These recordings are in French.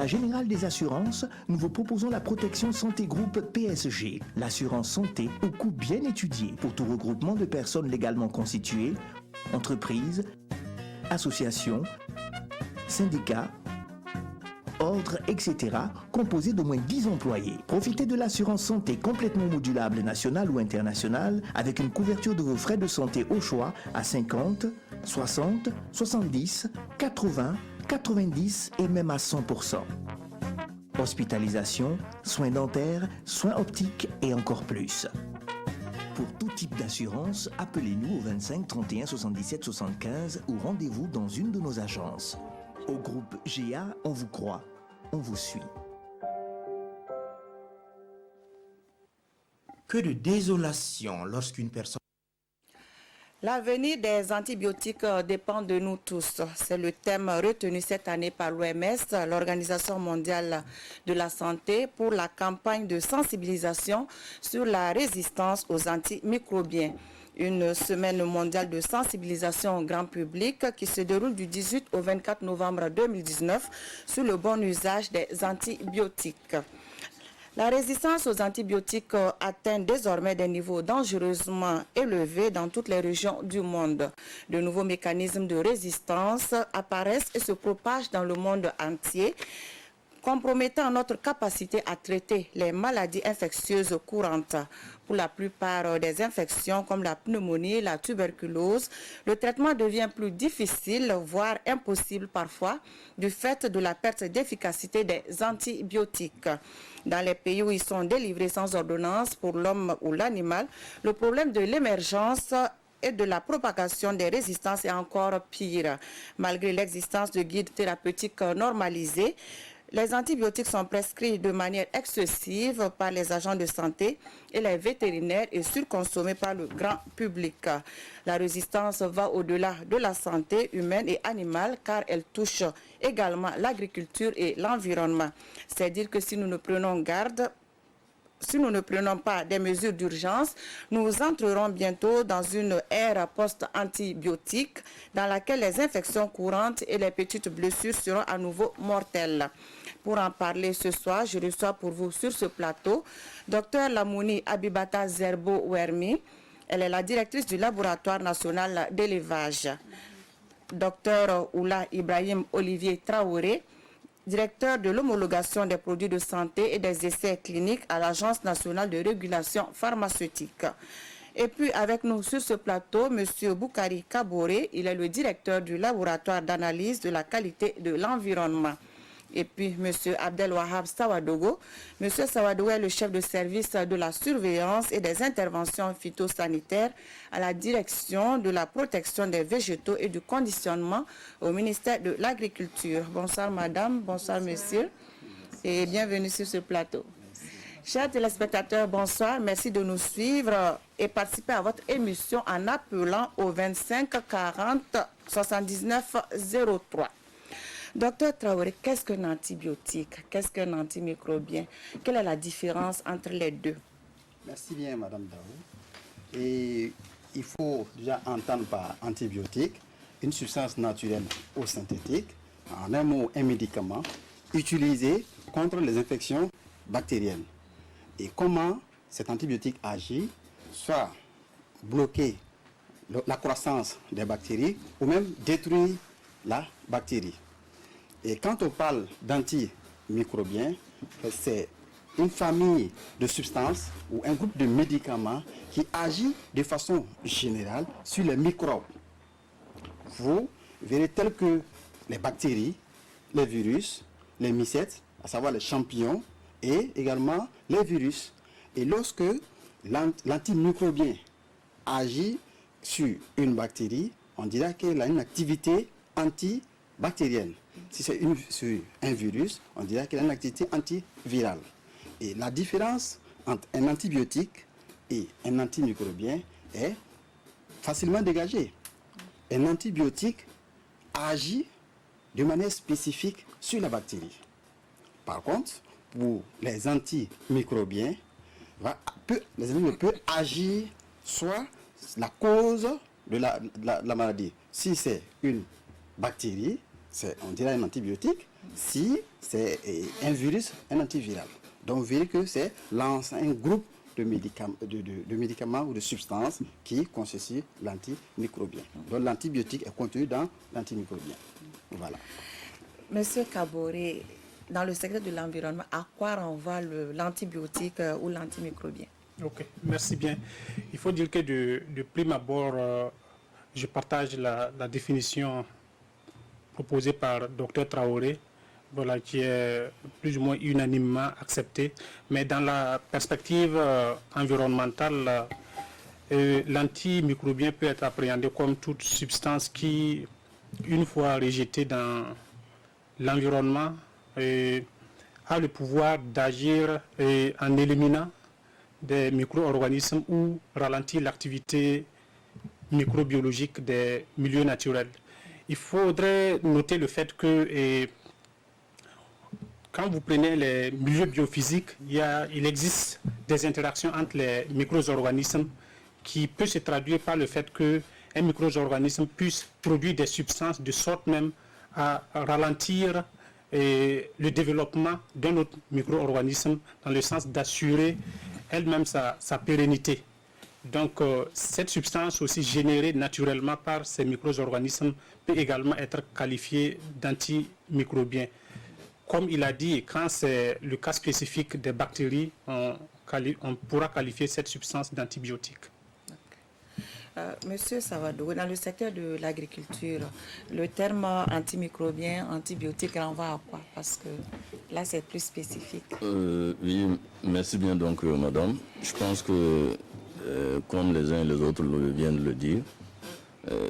la Générale des Assurances, nous vous proposons la protection santé groupe PSG, l'assurance santé au coût bien étudié pour tout regroupement de personnes légalement constituées, entreprises, associations, syndicats, ordres, etc., composé d'au moins 10 employés. Profitez de l'assurance santé complètement modulable nationale ou internationale avec une couverture de vos frais de santé au choix à 50, 60, 70, 80, 90 et même à 100%. Hospitalisation, soins dentaires, soins optiques et encore plus. Pour tout type d'assurance, appelez-nous au 25 31 77 75 ou rendez-vous dans une de nos agences. Au groupe GA, on vous croit, on vous suit. Que de désolation lorsqu'une personne... L'avenir des antibiotiques dépend de nous tous. C'est le thème retenu cette année par l'OMS, l'Organisation mondiale de la santé, pour la campagne de sensibilisation sur la résistance aux antimicrobiens. Une semaine mondiale de sensibilisation au grand public qui se déroule du 18 au 24 novembre 2019 sur le bon usage des antibiotiques. La résistance aux antibiotiques atteint désormais des niveaux dangereusement élevés dans toutes les régions du monde. De nouveaux mécanismes de résistance apparaissent et se propagent dans le monde entier, compromettant notre capacité à traiter les maladies infectieuses courantes. Pour la plupart des infections comme la pneumonie, la tuberculose, le traitement devient plus difficile, voire impossible parfois, du fait de la perte d'efficacité des antibiotiques. Dans les pays où ils sont délivrés sans ordonnance pour l'homme ou l'animal, le problème de l'émergence et de la propagation des résistances est encore pire. Malgré l'existence de guides thérapeutiques normalisés, les antibiotiques sont prescrits de manière excessive par les agents de santé et les vétérinaires et surconsommés par le grand public. La résistance va au-delà de la santé humaine et animale car elle touche également l'agriculture et l'environnement. C'est dire que si nous ne prenons pas des mesures d'urgence, nous entrerons bientôt dans une ère post-antibiotique dans laquelle les infections courantes et les petites blessures seront à nouveau mortelles. Pour en parler ce soir, je reçois pour vous sur ce plateau Dr Lamouni Abibata Zerbo-Wermi. Elle est la directrice du laboratoire national d'élevage. Dr Oula Ibrahim Olivier Traoré, directeur de l'homologation des produits de santé et des essais cliniques à l'Agence nationale de régulation pharmaceutique. Et puis avec nous sur ce plateau, M. Boukari Kaboré, il est le directeur du laboratoire d'analyse de la qualité de l'environnement. Et puis M. Abdel Wahab Sawadogo. M. Sawadogo est le chef de service de la surveillance et des interventions phytosanitaires à la direction de la protection des végétaux et du conditionnement au ministère de l'Agriculture. Bonsoir madame, bonsoir monsieur et bienvenue sur ce plateau. Chers téléspectateurs, bonsoir, merci de nous suivre et participer à votre émission en appelant au 25 40 79 03. Docteur Traoré, qu'est-ce qu'un antibiotique? Qu'est-ce qu'un antimicrobien? Quelle est la différence entre les deux? Merci bien, Madame Daou. Et il faut déjà entendre par antibiotique une substance naturelle ou synthétique, en un mot, un médicament, utilisé contre les infections bactériennes. Et comment cet antibiotique agit, soit bloquer la croissance des bactéries ou même détruire la bactérie. Et quand on parle d'antimicrobiens, c'est une famille de substances ou un groupe de médicaments qui agit de façon générale sur les microbes. Vous verrez tels que les bactéries, les virus, les mycètes, à savoir les champignons, et également les virus. Et lorsque l'antimicrobien agit sur une bactérie, on dira qu'elle a une activité antibactérienne. Si c'est sur un virus, on dira qu'elle a une activité antivirale. Et la différence entre un antibiotique et un antimicrobien est facilement dégagée. Un antibiotique agit de manière spécifique sur la bactérie. Par contre, pour les antimicrobiens, les antibiotiques peuvent agir soit la cause de la maladie. Si c'est une bactérie, on dirait un antibiotique. si c'est un virus, un antiviral. Donc, vous verrez que c'est un groupe de médicaments ou de substances qui constituent l'antimicrobien. Donc, l'antibiotique est contenu dans l'antimicrobien. Voilà. Monsieur Kaboré, dans le secteur de l'environnement, à quoi renvoie l'antibiotique ou l'antimicrobien? Ok, merci bien. Il faut dire que de prime abord, je partage la définition proposée par Dr Traoré, voilà, qui est plus ou moins unanimement acceptée. Mais dans la perspective environnementale, l'antimicrobien peut être appréhendé comme toute substance qui, une fois rejetée dans l'environnement, a le pouvoir d'agir en éliminant des micro-organismes ou ralentir l'activité microbiologique des milieux naturels. Il faudrait noter le fait que quand vous prenez les milieux biophysiques, il existe des interactions entre les micro-organismes qui peut se traduire par le fait qu'un micro-organisme puisse produire des substances de sorte même à ralentir le développement d'un autre micro-organisme dans le sens d'assurer elle-même sa pérennité. Donc, cette substance aussi générée naturellement par ces micro-organismes peut également être qualifiée d'antimicrobien. Comme il a dit, quand c'est le cas spécifique des bactéries, on pourra qualifier cette substance d'antibiotique. Monsieur Savado, dans le secteur de l'agriculture, le terme antimicrobien, antibiotique renvoie à quoi? Parce que là, c'est plus spécifique. Oui, merci bien donc, madame. Je pense que, comme les uns et les autres viennent de le dire,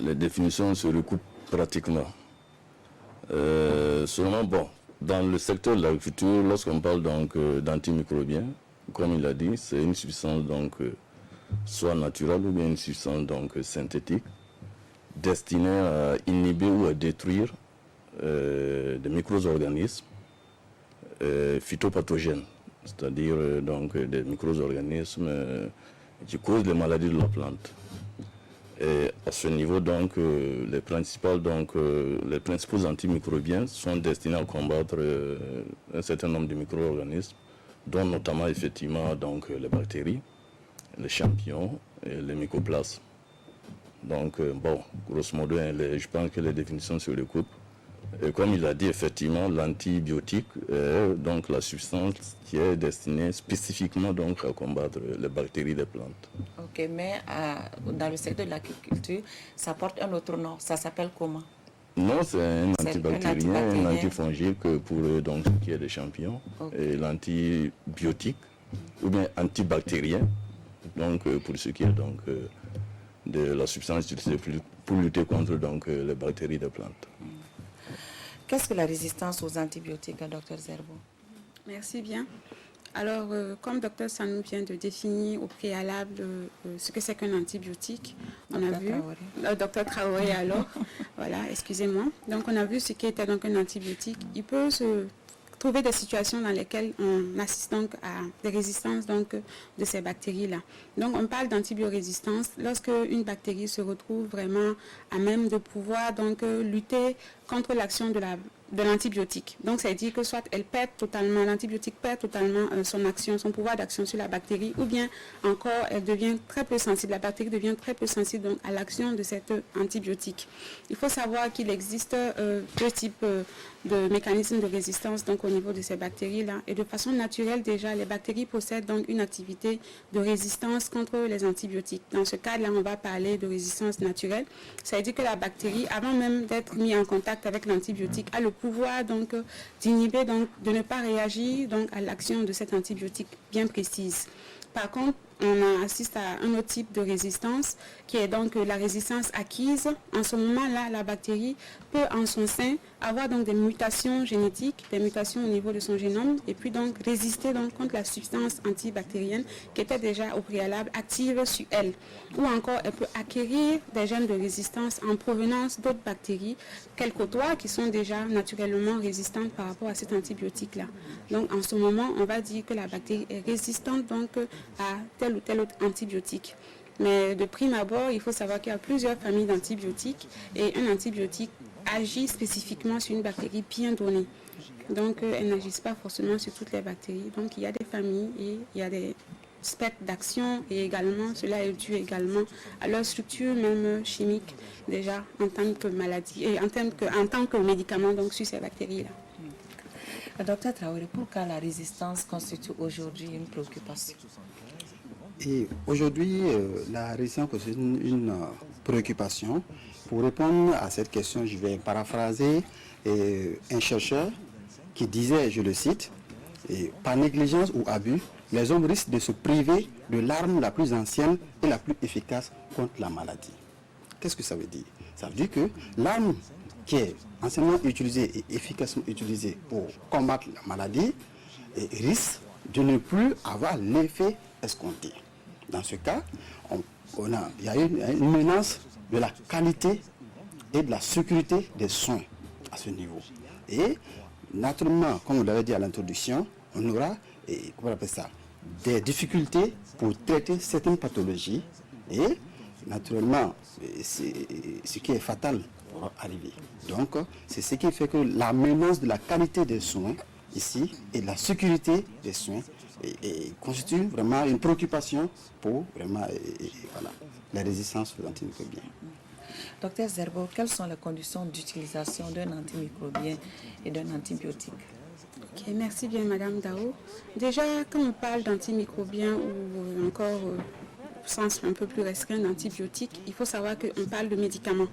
les définitions se recoupent pratiquement. Seulement, bon, dans le secteur de l'agriculture, lorsqu'on parle donc d'antimicrobien, comme il a dit, c'est une substance donc soit naturelle ou bien une substance donc synthétique destinée à inhiber ou à détruire des micro-organismes phytopathogènes, c'est-à-dire donc des micro-organismes qui causent les maladies de la plante. Et à ce niveau, donc, les principaux antimicrobiens sont destinés à combattre un certain nombre de micro-organismes, dont notamment effectivement donc, les bactéries, les champignons et les mycoplasmes. Donc, bon, grosso modo, je pense que les définitions se recoupent. Et comme il a dit, effectivement, l'antibiotique est donc la substance qui est destinée spécifiquement donc, à combattre les bactéries des plantes. Ok, mais dans le secteur de l'agriculture, ça porte un autre nom. Ça s'appelle comment? Non, c'est un antibactérien, un antifongique pour donc, ce qui est des champignons. Okay. Et l'antibiotique, ou bien antibactérien, donc pour ce qui est donc, de la substance utilisée pour lutter contre donc, les bactéries des plantes. Qu'est-ce que la résistance aux antibiotiques, Dr Zerbo? Merci bien. Alors, comme Dr Sanou vient de définir au préalable ce que c'est qu'un antibiotique, on a vu... Dr Traoré, alors, voilà, excusez-moi. Donc, on a vu ce qu'était donc un antibiotique. Il peut se trouver des situations dans lesquelles on assiste donc à des résistances donc, de ces bactéries-là. Donc, on parle d'antibiorésistance lorsque une bactérie se retrouve vraiment à même de pouvoir donc lutter contre l'action de l'antibiotique. Donc, ça veut dire que soit elle perd totalement, l'antibiotique perd totalement son action, son pouvoir d'action sur la bactérie, ou bien encore, elle devient très peu sensible, la bactérie devient très peu sensible donc, à l'action de cet antibiotique. Il faut savoir qu'il existe deux types de mécanismes de résistance donc, au niveau de ces bactéries-là. Et de façon naturelle, déjà, les bactéries possèdent donc une activité de résistance contre les antibiotiques. Dans ce cas-là, on va parler de résistance naturelle. Ça veut dire que la bactérie, avant même d'être mise en contact avec l'antibiotique, a le pouvoir donc d'inhiber, donc de ne pas réagir donc à l'action de cet antibiotique bien précise. Par contre, on assiste à un autre type de résistance qui est donc la résistance acquise. En ce moment-là, la bactérie peut en son sein avoir donc des mutations génétiques, des mutations au niveau de son génome et puis donc résister donc contre la substance antibactérienne qui était déjà au préalable active sur elle. Ou encore, elle peut acquérir des gènes de résistance en provenance d'autres bactéries qu'elle côtoie qui sont déjà naturellement résistantes par rapport à cet antibiotique-là. Donc en ce moment, on va dire que la bactérie est résistante donc à tel ou tel autre antibiotique. Mais de prime abord, il faut savoir qu'il y a plusieurs familles d'antibiotiques et un antibiotique agit spécifiquement sur une bactérie bien donnée. Donc, elles n'agissent pas forcément sur toutes les bactéries. Donc, il y a des familles et il y a des spectres d'action et également, cela est dû également à leur structure même chimique déjà en tant que maladie et en tant que médicament donc sur ces bactéries-là. Docteur Traoré, pourquoi la résistance constitue aujourd'hui une préoccupation? Et aujourd'hui, la résistance constitue une préoccupation. Pour répondre à cette question, je vais paraphraser un chercheur qui disait, je le cite, par négligence ou abus, les hommes risquent de se priver de l'arme la plus ancienne et la plus efficace contre la maladie. Qu'est-ce que ça veut dire? Ça veut dire que l'arme qui est anciennement utilisée et efficacement utilisée pour combattre la maladie risque de ne plus avoir l'effet escompté. Dans ce cas, il y a une menace de la qualité et de la sécurité des soins à ce niveau. Et naturellement, comme vous l'avez dit à l'introduction, on aura comment on appelle ça, des difficultés pour traiter certaines pathologies et naturellement, ce qui est fatal pour arriver. Donc, c'est ce qui fait que la menace de la qualité des soins ici et de la sécurité des soins constitue vraiment une préoccupation pour vraiment la résistance aux antimicrobiens. Docteur Zerbo, quelles sont les conditions d'utilisation d'un antimicrobien et d'un antibiotique? Ok, merci bien Madame Dao. Déjà, quand on parle d'antimicrobiens ou encore au sens un peu plus restreint d'antibiotiques, il faut savoir qu'on parle de médicaments.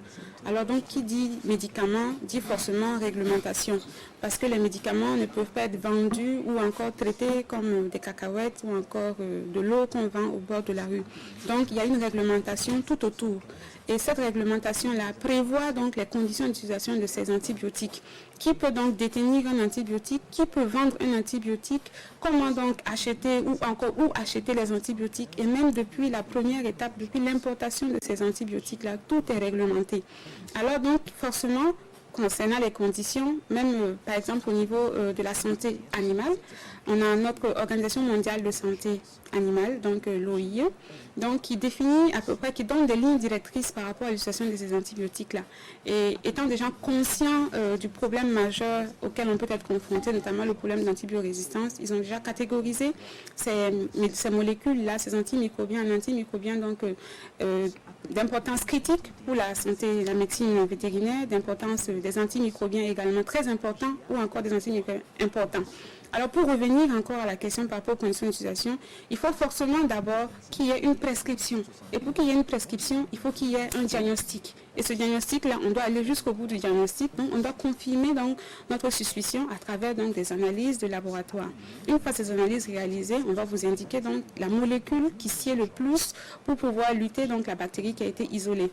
Alors donc, qui dit médicaments dit forcément réglementation, parce que les médicaments ne peuvent pas être vendus ou encore traités comme des cacahuètes ou encore de l'eau qu'on vend au bord de la rue. Donc, il y a une réglementation tout autour. Et cette réglementation-là prévoit donc les conditions d'utilisation de ces antibiotiques. Qui peut donc détenir un antibiotique? Qui peut vendre un antibiotique? Comment donc acheter ou acheter les antibiotiques? Et même depuis la première étape, depuis l'importation de ces antibiotiques-là, tout est réglementé. Alors donc, forcément, concernant les conditions, même par exemple au niveau de la santé animale, on a notre Organisation mondiale de santé animale, donc l'OIE, donc qui définit à peu près, qui donne des lignes directrices par rapport à l'utilisation de ces antibiotiques-là. Et étant déjà conscient du problème majeur auquel on peut être confronté, notamment le problème d'antibiorésistance, ils ont déjà catégorisé ces molécules-là, ces antimicrobiens, un antimicrobien donc d'importance critique pour la santé et la médecine vétérinaire, d'importance des antimicrobiens également très importants ou encore des antimicrobiens importants. Alors pour revenir encore à la question par rapport aux conditions d'utilisation, il faut forcément d'abord qu'il y ait une prescription. Et pour qu'il y ait une prescription, il faut qu'il y ait un diagnostic. Et ce diagnostic-là, on doit aller jusqu'au bout du diagnostic. Donc on doit confirmer donc, notre suspicion à travers donc, des analyses de laboratoire. Une fois ces analyses réalisées, on va vous indiquer donc, la molécule qui sied le plus pour pouvoir lutter donc, la bactérie qui a été isolée.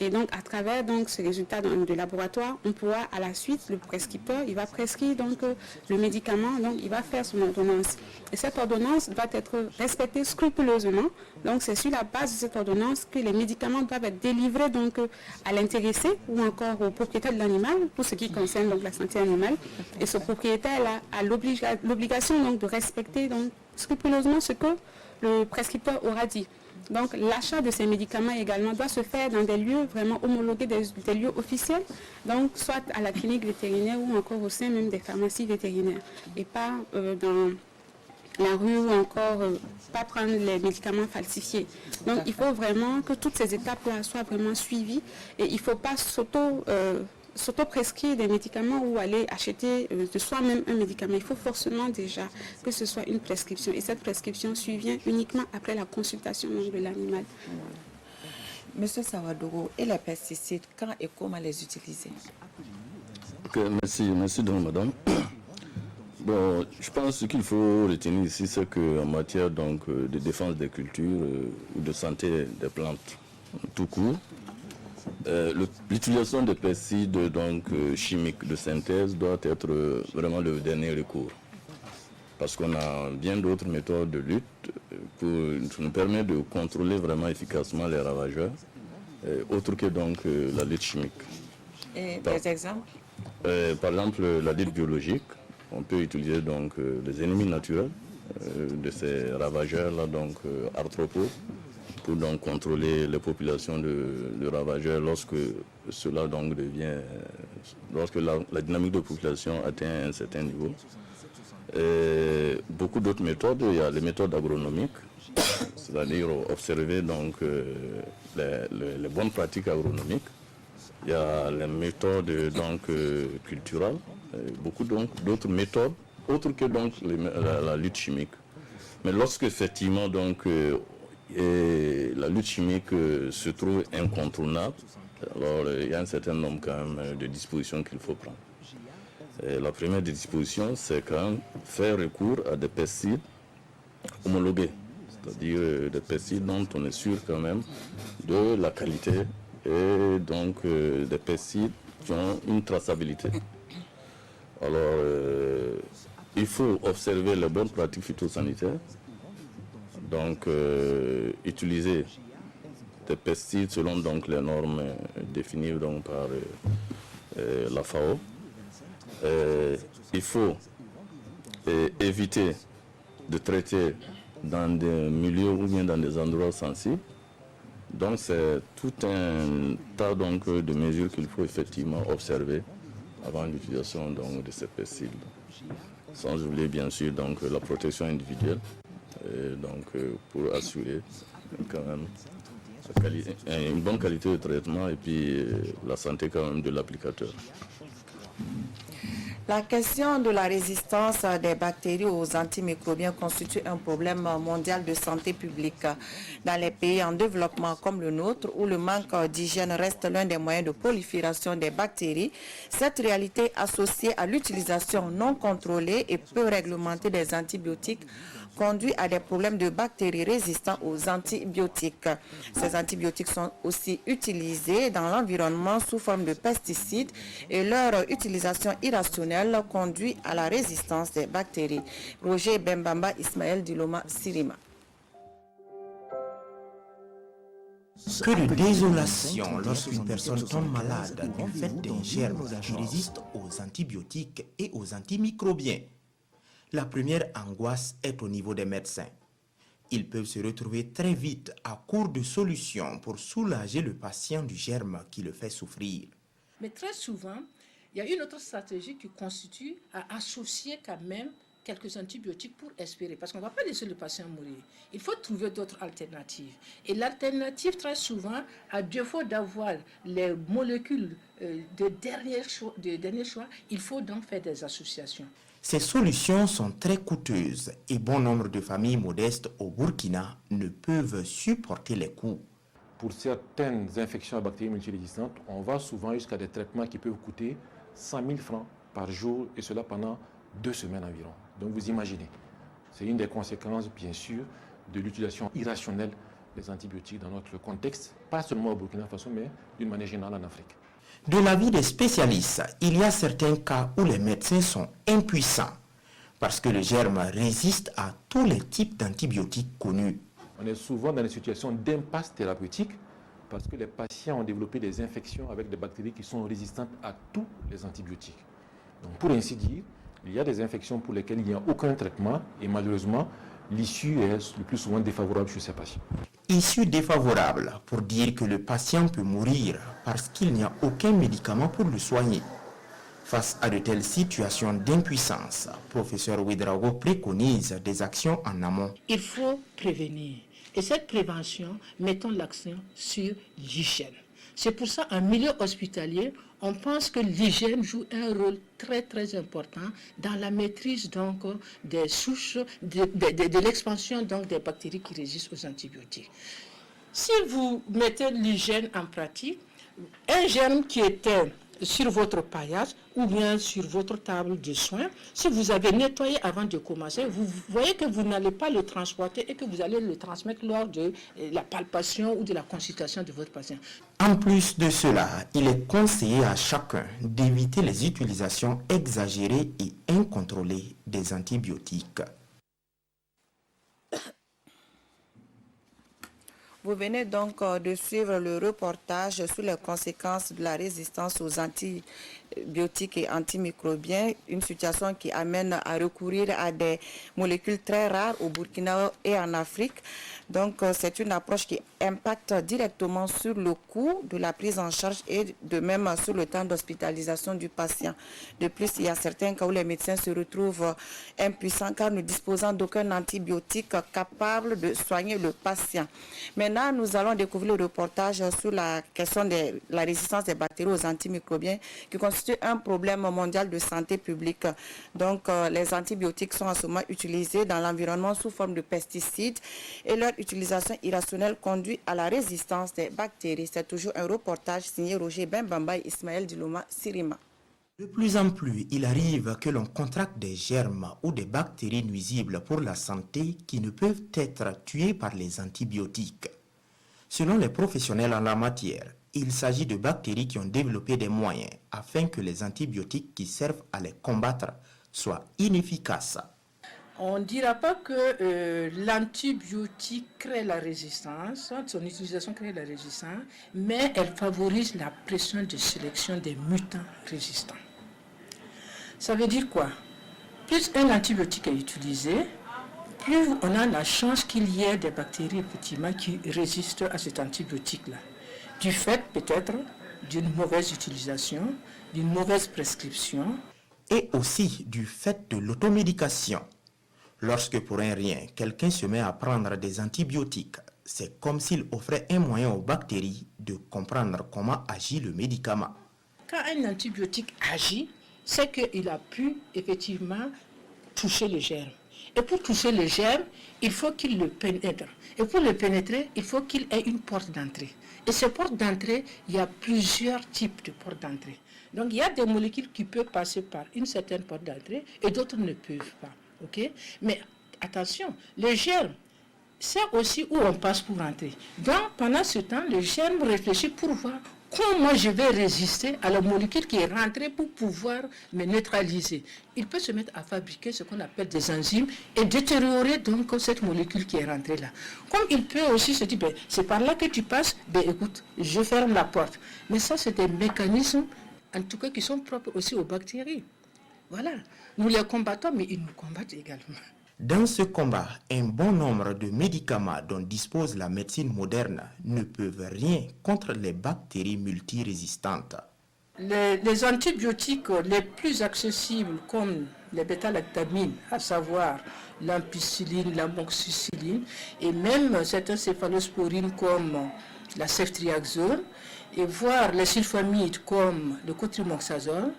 Et donc, à travers donc, ce résultat de laboratoire, on pourra, à la suite, le prescripteur, il va prescrire donc, le médicament, donc il va faire son ordonnance. Et cette ordonnance doit être respectée scrupuleusement. Donc, c'est sur la base de cette ordonnance que les médicaments doivent être délivrés donc, à l'intéressé ou encore au propriétaire de l'animal, pour ce qui concerne donc, la santé animale. Et ce propriétaire a l'obligation donc, de respecter donc, scrupuleusement ce que le prescripteur aura dit. Donc l'achat de ces médicaments également doit se faire dans des lieux vraiment homologués, des lieux officiels, donc soit à la clinique vétérinaire ou encore au sein même des pharmacies vétérinaires et pas dans la rue ou encore pas prendre les médicaments falsifiés. Donc il faut vraiment que toutes ces étapes-là soient vraiment suivies et il ne faut pas s'auto-prescrire des médicaments ou aller acheter de soi-même un médicament. Il faut forcément déjà que ce soit une prescription. Et cette prescription survient uniquement après la consultation de l'animal. Monsieur Sawadogo, et les pesticides, quand et comment les utiliser? Merci donc madame. Bon, je pense qu'il faut retenir ici c'est qu'en matière donc, de défense des cultures ou de santé des plantes tout court, l'utilisation des pesticides donc, chimiques de synthèse doit être vraiment le dernier recours. Parce qu'on a bien d'autres méthodes de lutte qui nous permettent de contrôler vraiment efficacement les ravageurs, autre que donc la lutte chimique. Et des exemples? Par exemple, la lutte biologique, on peut utiliser donc les ennemis naturels de ces ravageurs-là, donc arthropodes, pour donc contrôler les populations de ravageurs lorsque cela donc devient, lorsque la dynamique de population atteint un certain niveau. Et beaucoup d'autres méthodes, il y a les méthodes agronomiques, c'est-à-dire observer donc les bonnes pratiques agronomiques. Il y a les méthodes donc culturelles, beaucoup donc d'autres méthodes autres que donc la lutte chimique. Mais lorsque effectivement donc la lutte chimique se trouve incontournable, alors il y a un certain nombre quand même de dispositions qu'il faut prendre. Et la première des dispositions, c'est quand même faire recours à des pesticides homologués, c'est-à-dire des pesticides dont on est sûr quand même de la qualité et donc des pesticides qui ont une traçabilité. Alors, il faut observer les bonnes pratiques phytosanitaires, donc utiliser des pesticides selon donc les normes définies donc par la FAO. Il faut éviter de traiter dans des milieux ou bien dans des endroits sensibles. Donc c'est tout un tas donc de mesures qu'il faut effectivement observer avant l'utilisation donc de ces pesticides. Sans oublier bien sûr donc la protection individuelle, donc pour assurer quand même une bonne qualité de traitement et puis la santé quand même de l'applicateur. La question de la résistance des bactéries aux antimicrobiens constitue un problème mondial de santé publique. Dans les pays en développement comme le nôtre, où le manque d'hygiène reste l'un des moyens de prolifération des bactéries, cette réalité associée à l'utilisation non contrôlée et peu réglementée des antibiotiques conduit à des problèmes de bactéries résistants aux antibiotiques. Ces antibiotiques sont aussi utilisés dans l'environnement sous forme de pesticides et leur utilisation irrationnelle conduit à la résistance des bactéries. Roger Bembamba, Ismaël Diloma, Sirima. Que de désolation lorsqu'une personne tombe malade du fait d'un germe qui résiste aux antibiotiques et aux antimicrobiens. La première angoisse est au niveau des médecins. Ils peuvent se retrouver très vite à court de solutions pour soulager le patient du germe qui le fait souffrir. Mais très souvent, il y a une autre stratégie qui constitue à associer quand même quelques antibiotiques pour espérer. Parce qu'on ne va pas laisser le patient mourir. Il faut trouver d'autres alternatives. Et l'alternative, très souvent, à défaut d'avoir les molécules de dernier choix, il faut donc faire des associations. Ces solutions sont très coûteuses et bon nombre de familles modestes au Burkina ne peuvent supporter les coûts. Pour certaines infections à bactéries multirésistantes, on va souvent jusqu'à des traitements qui peuvent coûter 100 000 francs par jour et cela pendant 2 semaines environ. Donc vous imaginez, c'est une des conséquences bien sûr de l'utilisation irrationnelle des antibiotiques dans notre contexte, pas seulement au Burkina Faso mais d'une manière générale en Afrique. De l'avis des spécialistes, il y a certains cas où les médecins sont impuissants parce que le germe résiste à tous les types d'antibiotiques connus. On est souvent dans des situations d'impasse thérapeutique parce que les patients ont développé des infections avec des bactéries qui sont résistantes à tous les antibiotiques. Donc pour ainsi dire, il y a des infections pour lesquelles il n'y a aucun traitement et malheureusement, l'issue est le plus souvent défavorable chez ces patients. Issue défavorable pour dire que le patient peut mourir parce qu'il n'y a aucun médicament pour le soigner. Face à de telles situations d'impuissance, professeur Ouedraogo préconise des actions en amont. Il faut prévenir. Et cette prévention, mettons l'accent sur l'hygiène. C'est pour ça, en milieu hospitalier, on pense que l'hygiène joue un rôle très très important dans la maîtrise donc des souches, de l'expansion donc des bactéries qui résistent aux antibiotiques. Si vous mettez l'hygiène en pratique, un germe qui était sur votre paillage ou bien sur votre table de soins, si vous avez nettoyé avant de commencer, vous voyez que vous n'allez pas le transporter et que vous allez le transmettre lors de la palpation ou de la consultation de votre patient. En plus de cela, il est conseillé à chacun d'éviter les utilisations exagérées et incontrôlées des antibiotiques. Vous venez donc de suivre le reportage sur les conséquences de la résistance aux antibiotiques et antimicrobiens, une situation qui amène à recourir à des molécules très rares au Burkina et en Afrique. Donc c'est une approche qui est impacte directement sur le coût de la prise en charge et de même sur le temps d'hospitalisation du patient. De plus, il y a certains cas où les médecins se retrouvent impuissants car ne disposant d'aucun antibiotique capable de soigner le patient. Maintenant, nous allons découvrir le reportage sur la question de la résistance des bactéries aux antimicrobiens qui constitue un problème mondial de santé publique. Donc, les antibiotiques sont en ce moment utilisés dans l'environnement sous forme de pesticides et leur utilisation irrationnelle conduit à la résistance des bactéries. C'est toujours un reportage signé Roger Bembamba et Ismaël Diloma Sirima. De plus en plus, il arrive que l'on contracte des germes ou des bactéries nuisibles pour la santé qui ne peuvent être tuées par les antibiotiques. Selon les professionnels en la matière, il s'agit de bactéries qui ont développé des moyens afin que les antibiotiques qui servent à les combattre soient inefficaces. On ne dira pas que l'antibiotique crée la résistance, son utilisation crée la résistance, mais elle favorise la pression de sélection des mutants résistants. Ça veut dire quoi? Plus un antibiotique est utilisé, plus on a la chance qu'il y ait des bactéries effectivement qui résistent à cet antibiotique-là. Du fait peut-être d'une mauvaise utilisation, d'une mauvaise prescription. Et aussi du fait de l'automédication. Lorsque pour un rien, quelqu'un se met à prendre des antibiotiques, c'est comme s'il offrait un moyen aux bactéries de comprendre comment agit le médicament. Quand un antibiotique agit, c'est qu'il a pu effectivement toucher le germe. Et pour toucher le germe, il faut qu'il le pénètre. Et pour le pénétrer, il faut qu'il ait une porte d'entrée. Et ces portes d'entrée, il y a plusieurs types de portes d'entrée. Donc il y a des molécules qui peuvent passer par une certaine porte d'entrée et d'autres ne peuvent pas. Okay? Mais attention, le germe, c'est aussi où on passe pour entrer. Donc pendant ce temps, le germe réfléchit pour voir comment je vais résister à la molécule qui est rentrée pour pouvoir me neutraliser. Il peut se mettre à fabriquer ce qu'on appelle des enzymes et détériorer donc cette molécule qui est rentrée là. Comme il peut aussi se dire, ben, c'est par là que tu passes, ben écoute, je ferme la porte. Mais ça, c'est des mécanismes, en tout cas, qui sont propres aussi aux bactéries. Voilà, nous les combattons, mais ils nous combattent également. Dans ce combat, un bon nombre de médicaments dont dispose la médecine moderne ne peuvent rien contre les bactéries multirésistantes. Les antibiotiques les plus accessibles comme les bêta-lactamines, à savoir l'ampicilline, l'amoxicilline et même certaines céphalosporines comme la ceftriaxone et voire les sulfamides comme le cotrimoxazole,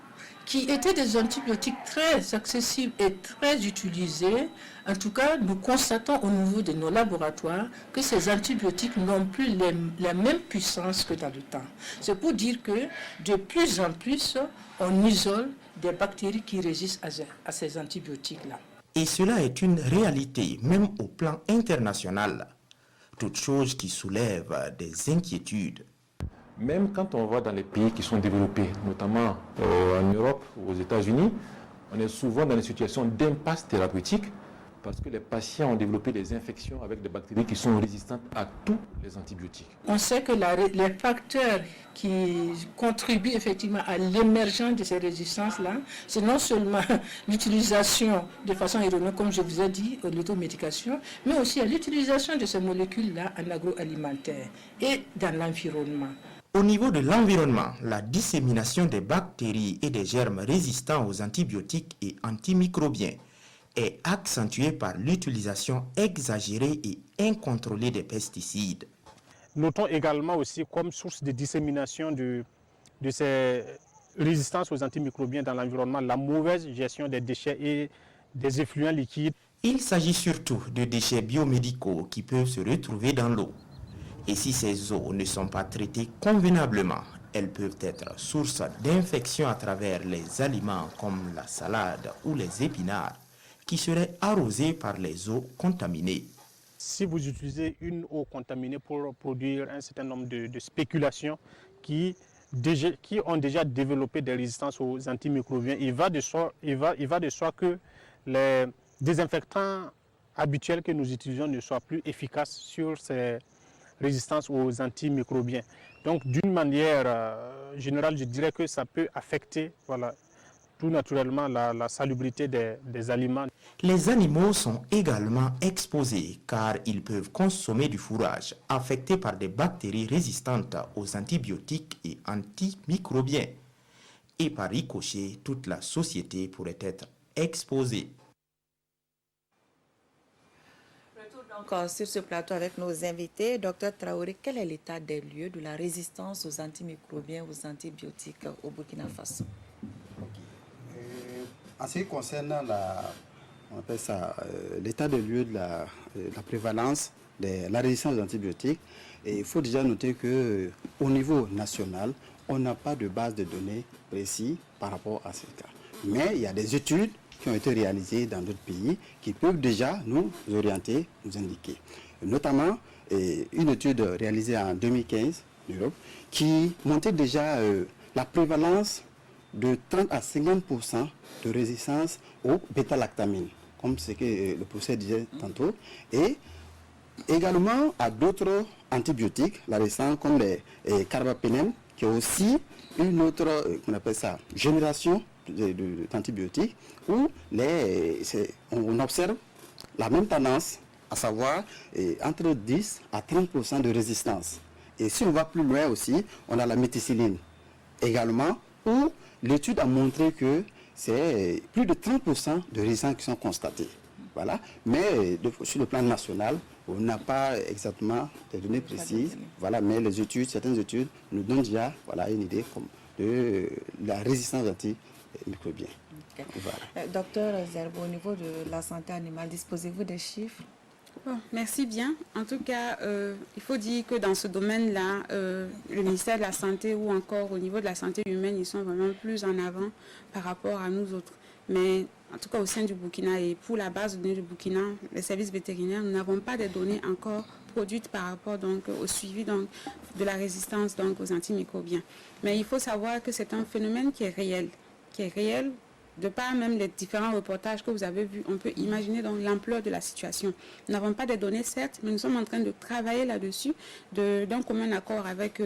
qui étaient des antibiotiques très accessibles et très utilisés. En tout cas, nous constatons au niveau de nos laboratoires que ces antibiotiques n'ont plus la même puissance que dans le temps. C'est pour dire que de plus en plus, on isole des bactéries qui résistent à ces antibiotiques-là. Et cela est une réalité, même au plan international. Toute chose qui soulève des inquiétudes. Même quand on va dans les pays qui sont développés, notamment en Europe ou aux États-Unis, on est souvent dans une situation d'impasse thérapeutique parce que les patients ont développé des infections avec des bactéries qui sont résistantes à tous les antibiotiques. On sait que les facteurs qui contribuent effectivement à l'émergence de ces résistances-là, c'est non seulement l'utilisation de façon erronée, comme je vous ai dit, de l'automédication, mais aussi à l'utilisation de ces molécules-là en agroalimentaire et dans l'environnement. Au niveau de l'environnement, la dissémination des bactéries et des germes résistants aux antibiotiques et antimicrobiens est accentuée par l'utilisation exagérée et incontrôlée des pesticides. Notons également aussi comme source de dissémination de ces résistances aux antimicrobiens dans l'environnement la mauvaise gestion des déchets et des effluents liquides. Il s'agit surtout de déchets biomédicaux qui peuvent se retrouver dans l'eau. Et si ces eaux ne sont pas traitées convenablement, elles peuvent être source d'infections à travers les aliments comme la salade ou les épinards qui seraient arrosés par les eaux contaminées. Si vous utilisez une eau contaminée pour produire un certain nombre de spéculations qui ont déjà développé des résistances aux antimicrobiens, il va de soi que les désinfectants habituels que nous utilisons ne soient plus efficaces sur ces résistance aux antimicrobiens. Donc d'une manière générale, je dirais que ça peut affecter tout naturellement la salubrité des aliments. Les animaux sont également exposés car ils peuvent consommer du fourrage affecté par des bactéries résistantes aux antibiotiques et antimicrobiens. Et par ricochet, toute la société pourrait être exposée. Donc, sur ce plateau avec nos invités, Dr Traoré, quel est l'état des lieux de la résistance aux antimicrobiens, aux antibiotiques au Burkina Faso? En ce qui concerne l'état des lieux de la prévalence de la résistance aux antibiotiques, il faut déjà noter qu'au niveau national, on n'a pas de base de données précise par rapport à ce cas. Mais il y a des études qui ont été réalisées dans d'autres pays qui peuvent déjà nous orienter, nous indiquer. Notamment une étude réalisée en 2015 en Europe qui montrait déjà la prévalence de 30 à 50% de résistance aux bêta-lactamines, comme ce que le professeur disait tantôt, et également à d'autres antibiotiques, la résistance comme les carbapénèmes, qui est aussi une autre, qu'on appelle ça, génération d'antibiotiques, où on observe la même tendance, à savoir entre 10 à 30% de résistance. Et si on va plus loin aussi, on a la méticilline également, où l'étude a montré que c'est plus de 30% de résistance qui sont constatées. Voilà. Mais sur le plan national, on n'a pas exactement des données précises. Voilà. Mais les études, certaines études nous donnent déjà une idée de la résistance antimicrobienne. Okay. Voilà. Docteur Zerbo, au niveau de la santé animale, disposez-vous des chiffres? Bon, merci bien. En tout cas, il faut dire que dans ce domaine-là, le ministère de la Santé ou encore au niveau de la santé humaine, ils sont vraiment plus en avant par rapport à nous autres. Mais en tout cas au sein du Burkina et pour la base de données du Burkina, les services vétérinaires, nous n'avons pas de données encore produites par rapport donc, au suivi donc, de la résistance donc, aux antimicrobiens. Mais il faut savoir que c'est un phénomène qui est réel de par même les différents reportages que vous avez vus, on peut imaginer donc l'ampleur de la situation. Nous n'avons pas de données certes, mais nous sommes en train de travailler là-dessus, d'un commun accord avec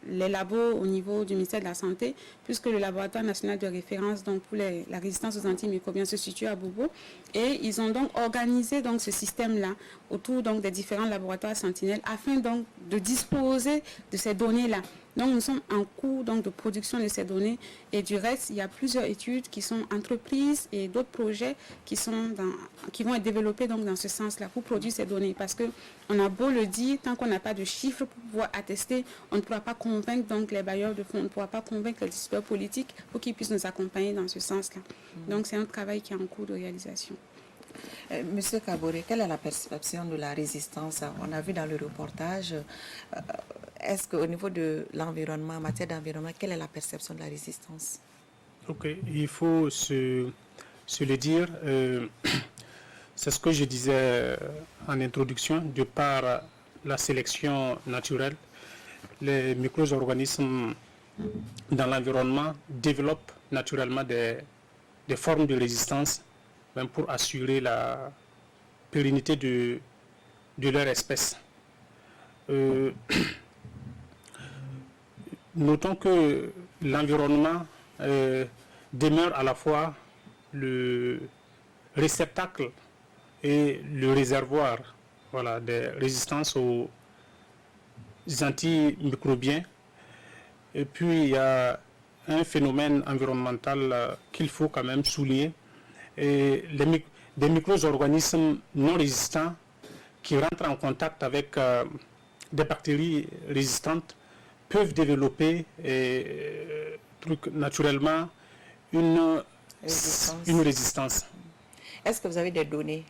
les labos au niveau du ministère de la Santé, puisque le laboratoire national de référence donc, pour la résistance aux antimicrobiens se situe à Bobo. Et ils ont donc organisé donc, ce système-là autour donc, des différents laboratoires sentinelles afin donc, de disposer de ces données-là. Donc nous sommes en cours donc, de production de ces données et du reste, il y a plusieurs études qui sont entreprises et d'autres projets qui vont être développés donc, dans ce sens-là pour produire ces données. Parce qu'on a beau le dire, tant qu'on n'a pas de chiffres pour pouvoir attester, on ne pourra pas convaincre donc, les bailleurs de fonds, on ne pourra pas convaincre les décideurs politiques pour qu'ils puissent nous accompagner dans ce sens-là. Donc c'est un travail qui est en cours de réalisation. Monsieur Kaboré, quelle est la perception de la résistance? On a vu dans le reportage, est-ce qu'au niveau de l'environnement, en matière d'environnement, quelle est la perception de la résistance? Ok, il faut se le dire, c'est ce que je disais en introduction, de par la sélection naturelle, les micro-organismes dans l'environnement développent naturellement des formes de résistance même pour assurer la pérennité de leur espèce. Notons que l'environnement demeure à la fois le réceptacle et le réservoir des résistances aux antimicrobiens. Et puis il y a un phénomène environnemental qu'il faut quand même souligner. Et des micro-organismes non résistants qui rentrent en contact avec des bactéries résistantes peuvent développer naturellement une résistance. Est-ce que vous avez des données?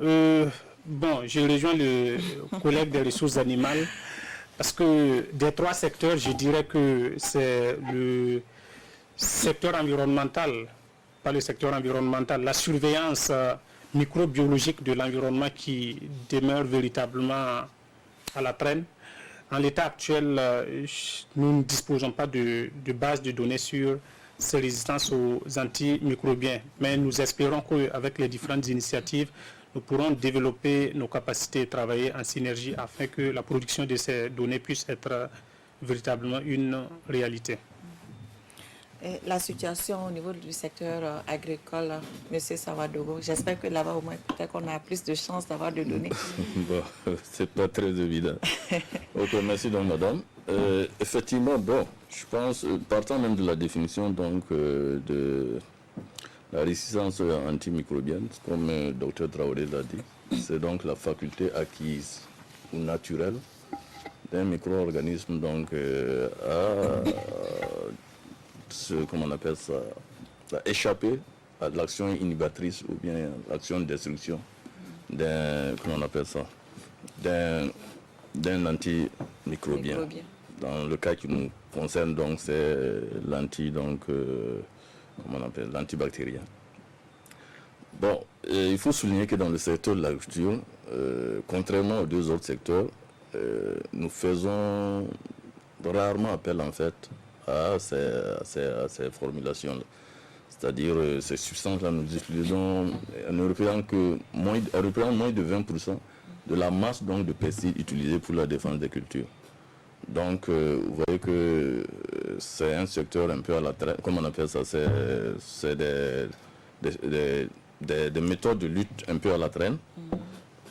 Bon, je rejoins le collègue des ressources animales parce que des trois secteurs, je dirais que c'est le secteur environnemental, pas le secteur environnemental, la surveillance microbiologique de l'environnement qui demeure véritablement à la traîne. En l'état actuel, nous ne disposons pas de base de données sur ces résistances aux antimicrobiens, mais nous espérons qu'avec les différentes initiatives, nous pourrons développer nos capacités et travailler en synergie afin que la production de ces données puisse être véritablement une réalité. Et la situation au niveau du secteur agricole, M. Sawadogo, j'espère que là-bas au moins peut-être qu'on a plus de chances d'avoir de données. Bon, c'est pas très évident. Ok, merci donc madame. Effectivement, bon, je pense, partant même de la définition donc de la résistance antimicrobienne, comme le docteur Traoré l'a dit, c'est donc la faculté acquise ou naturelle d'un micro-organisme donc comment on appelle ça, à échapper à l'action inhibitrice ou bien l'action de destruction d'un, comment on appelle ça, d'un antimicrobien. Dans le cas qui nous concerne, donc, c'est comment on appelle, l'antibactérien. Bon, il faut souligner que dans le secteur de l'agriculture, contrairement aux deux autres secteurs, nous faisons rarement appel en fait à ces formulations-là. C'est-à-dire ces substances-là, nous utilisons, ne représentent que moins de 20% de la masse donc, de pesticides utilisés pour la défense des cultures. Donc, vous voyez que c'est un secteur un peu à la traîne, comme on appelle ça, c'est des méthodes de lutte un peu à la traîne.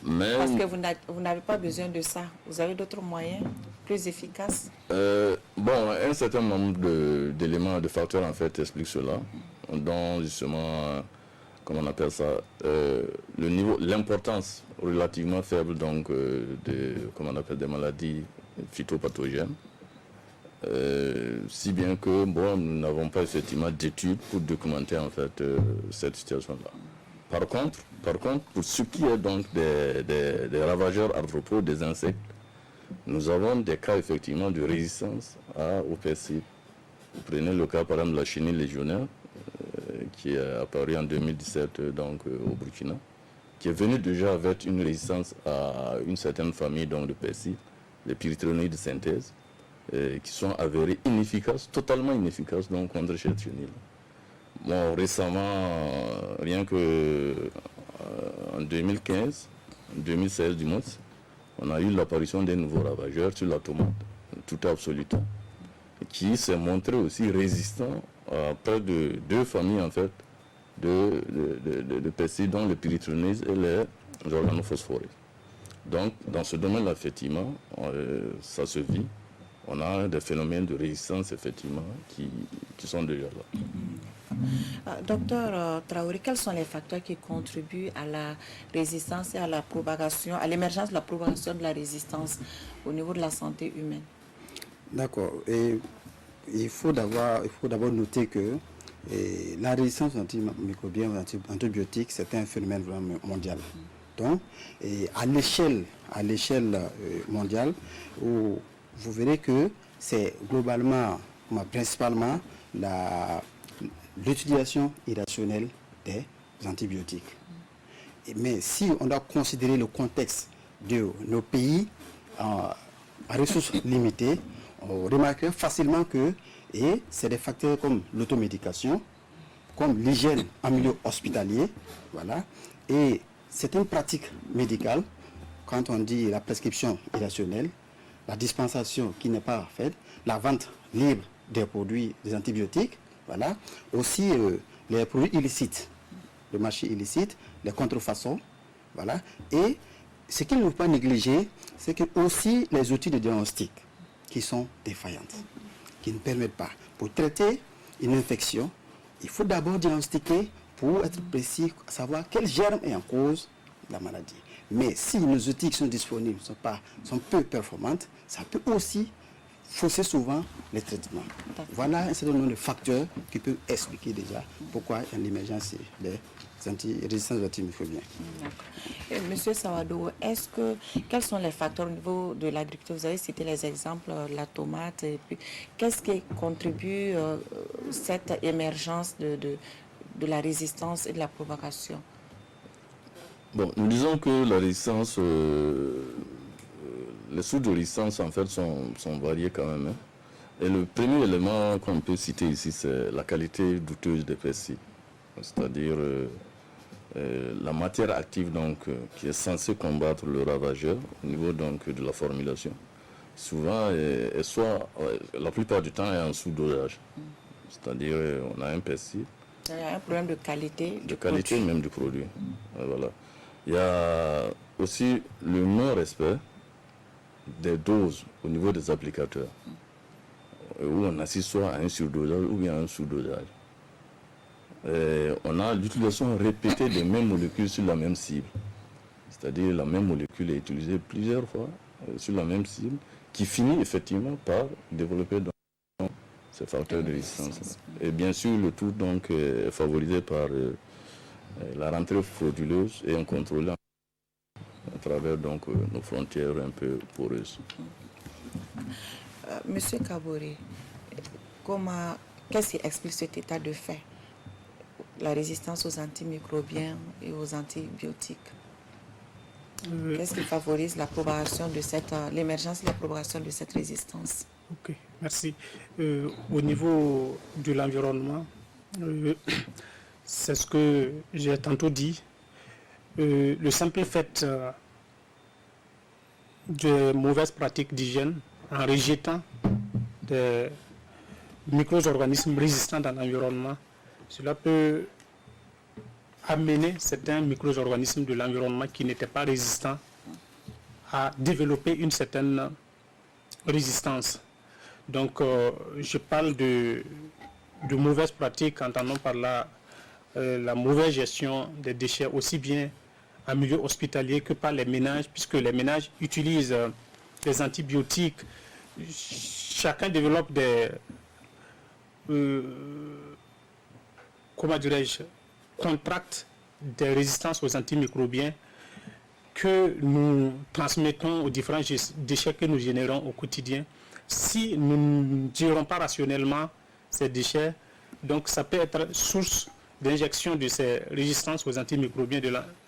Mais, parce que vous n'avez pas besoin de ça, vous avez d'autres moyens plus efficaces. Bon, un certain nombre d'éléments, de facteurs en fait expliquent cela, dont justement, comment on appelle ça, le niveau, l'importance relativement faible donc comment on appelle, des maladies phytopathogènes, si bien que bon, nous n'avons pas effectivement d'études pour documenter en fait cette situation-là. Par contre, pour ce qui est donc des ravageurs arthropodes, des insectes, nous avons des cas effectivement de résistance aux pesticides. Vous prenez le cas par exemple de la chenille légionnaire, qui est apparue en 2017 donc, au Burkina, qui est venue déjà avec une résistance à une certaine famille donc, de pesticides, les pyrithroïdes de synthèse, qui sont avérés inefficaces, totalement inefficaces donc, contre cette chenille. Bon, récemment, rien que en 2015, 2016 du moins, on a eu l'apparition d'un nouveau ravageur sur la tomate, tout absoluta, qui s'est montré aussi résistant à près de 2 familles en fait de pesticides, dont les pyrithroïdes et les organophosphorés. Donc, dans ce domaine-là, effectivement, ça se vit. On a des phénomènes de résistance, effectivement, qui sont déjà là. Docteur Traoré, quels sont les facteurs qui contribuent à la résistance et à la propagation, à l'émergence de la propagation de la résistance au niveau de la santé humaine? D'accord. Et il faut d'abord noter que la résistance antimicrobienne, antibiotique, c'est un phénomène vraiment mondial. Donc, à l'échelle mondiale, vous verrez que c'est globalement, principalement, l'utilisation irrationnelle des antibiotiques. Mais si on doit considérer le contexte de nos pays à ressources limitées, on remarquerait facilement que c'est des facteurs comme l'automédication, comme l'hygiène en milieu hospitalier, voilà, et certaines pratiques médicales, quand on dit la prescription irrationnelle, la dispensation qui n'est pas faite, la vente libre des produits, des antibiotiques, voilà. Aussi les produits illicites, le marché illicite, les contrefaçons, voilà. Et ce qu'il ne faut pas négliger, c'est que aussi les outils de diagnostic qui sont défaillantes, qui ne permettent pas. Pour traiter une infection, il faut d'abord diagnostiquer pour être précis, savoir quel germe est en cause de la maladie. Mais si nos outils qui sont disponibles sont peu performantes, ça peut aussi fausser souvent les traitements. Voilà un certain nombre de facteurs qui peuvent expliquer déjà pourquoi il y a l'émergence des résistances antimicrobiennes. Monsieur Sawadogo, quels sont les facteurs au niveau de l'agriculture? Vous avez cité les exemples, la tomate, et puis qu'est-ce qui contribue à cette émergence de la résistance et de la propagation? Bon, nous disons que la résistance, les sources de résistance en fait sont variées quand même. Et le premier élément qu'on peut citer ici, c'est la qualité douteuse des pesticides. C'est-à-dire la matière active donc, qui est censée combattre le ravageur au niveau donc, de la formulation. Souvent, la plupart du temps, est en sous-dosage. C'est-à-dire, on a un pesticide. Il y a un problème de qualité. De qualité même du produit. Voilà. Il y a aussi le non-respect des doses au niveau des applicateurs, où on assiste soit à un surdosage ou bien à un sous-dosage. On a l'utilisation répétée des mêmes molécules sur la même cible. C'est-à-dire la même molécule est utilisée plusieurs fois sur la même cible, qui finit effectivement par développer ces facteurs de résistance. Et bien sûr, le tout donc est favorisé par la rentrée frauduleuse et incontrôlée à travers donc nos frontières un peu poreuses. Monsieur Kaboré, qu'est-ce qui explique cet état de fait, la résistance aux antimicrobiens et aux antibiotiques? Qu'est-ce qui favorise l'émergence et la propagation de cette résistance? Ok, merci. Au niveau de l'environnement, c'est ce que j'ai tantôt dit. Le simple fait de mauvaises pratiques d'hygiène en rejetant des micro-organismes résistants dans l'environnement, cela peut amener certains micro-organismes de l'environnement qui n'étaient pas résistants à développer une certaine résistance. Donc, je parle de mauvaises pratiques, entendons par là la mauvaise gestion des déchets, aussi bien en milieu hospitalier que par les ménages, puisque les ménages utilisent des antibiotiques. Chacun développe contracte des résistances aux antimicrobiens que nous transmettons aux différents déchets que nous générons au quotidien. Si nous ne gérons pas rationnellement ces déchets, donc ça peut être source d'injection de ces résistances aux antimicrobiens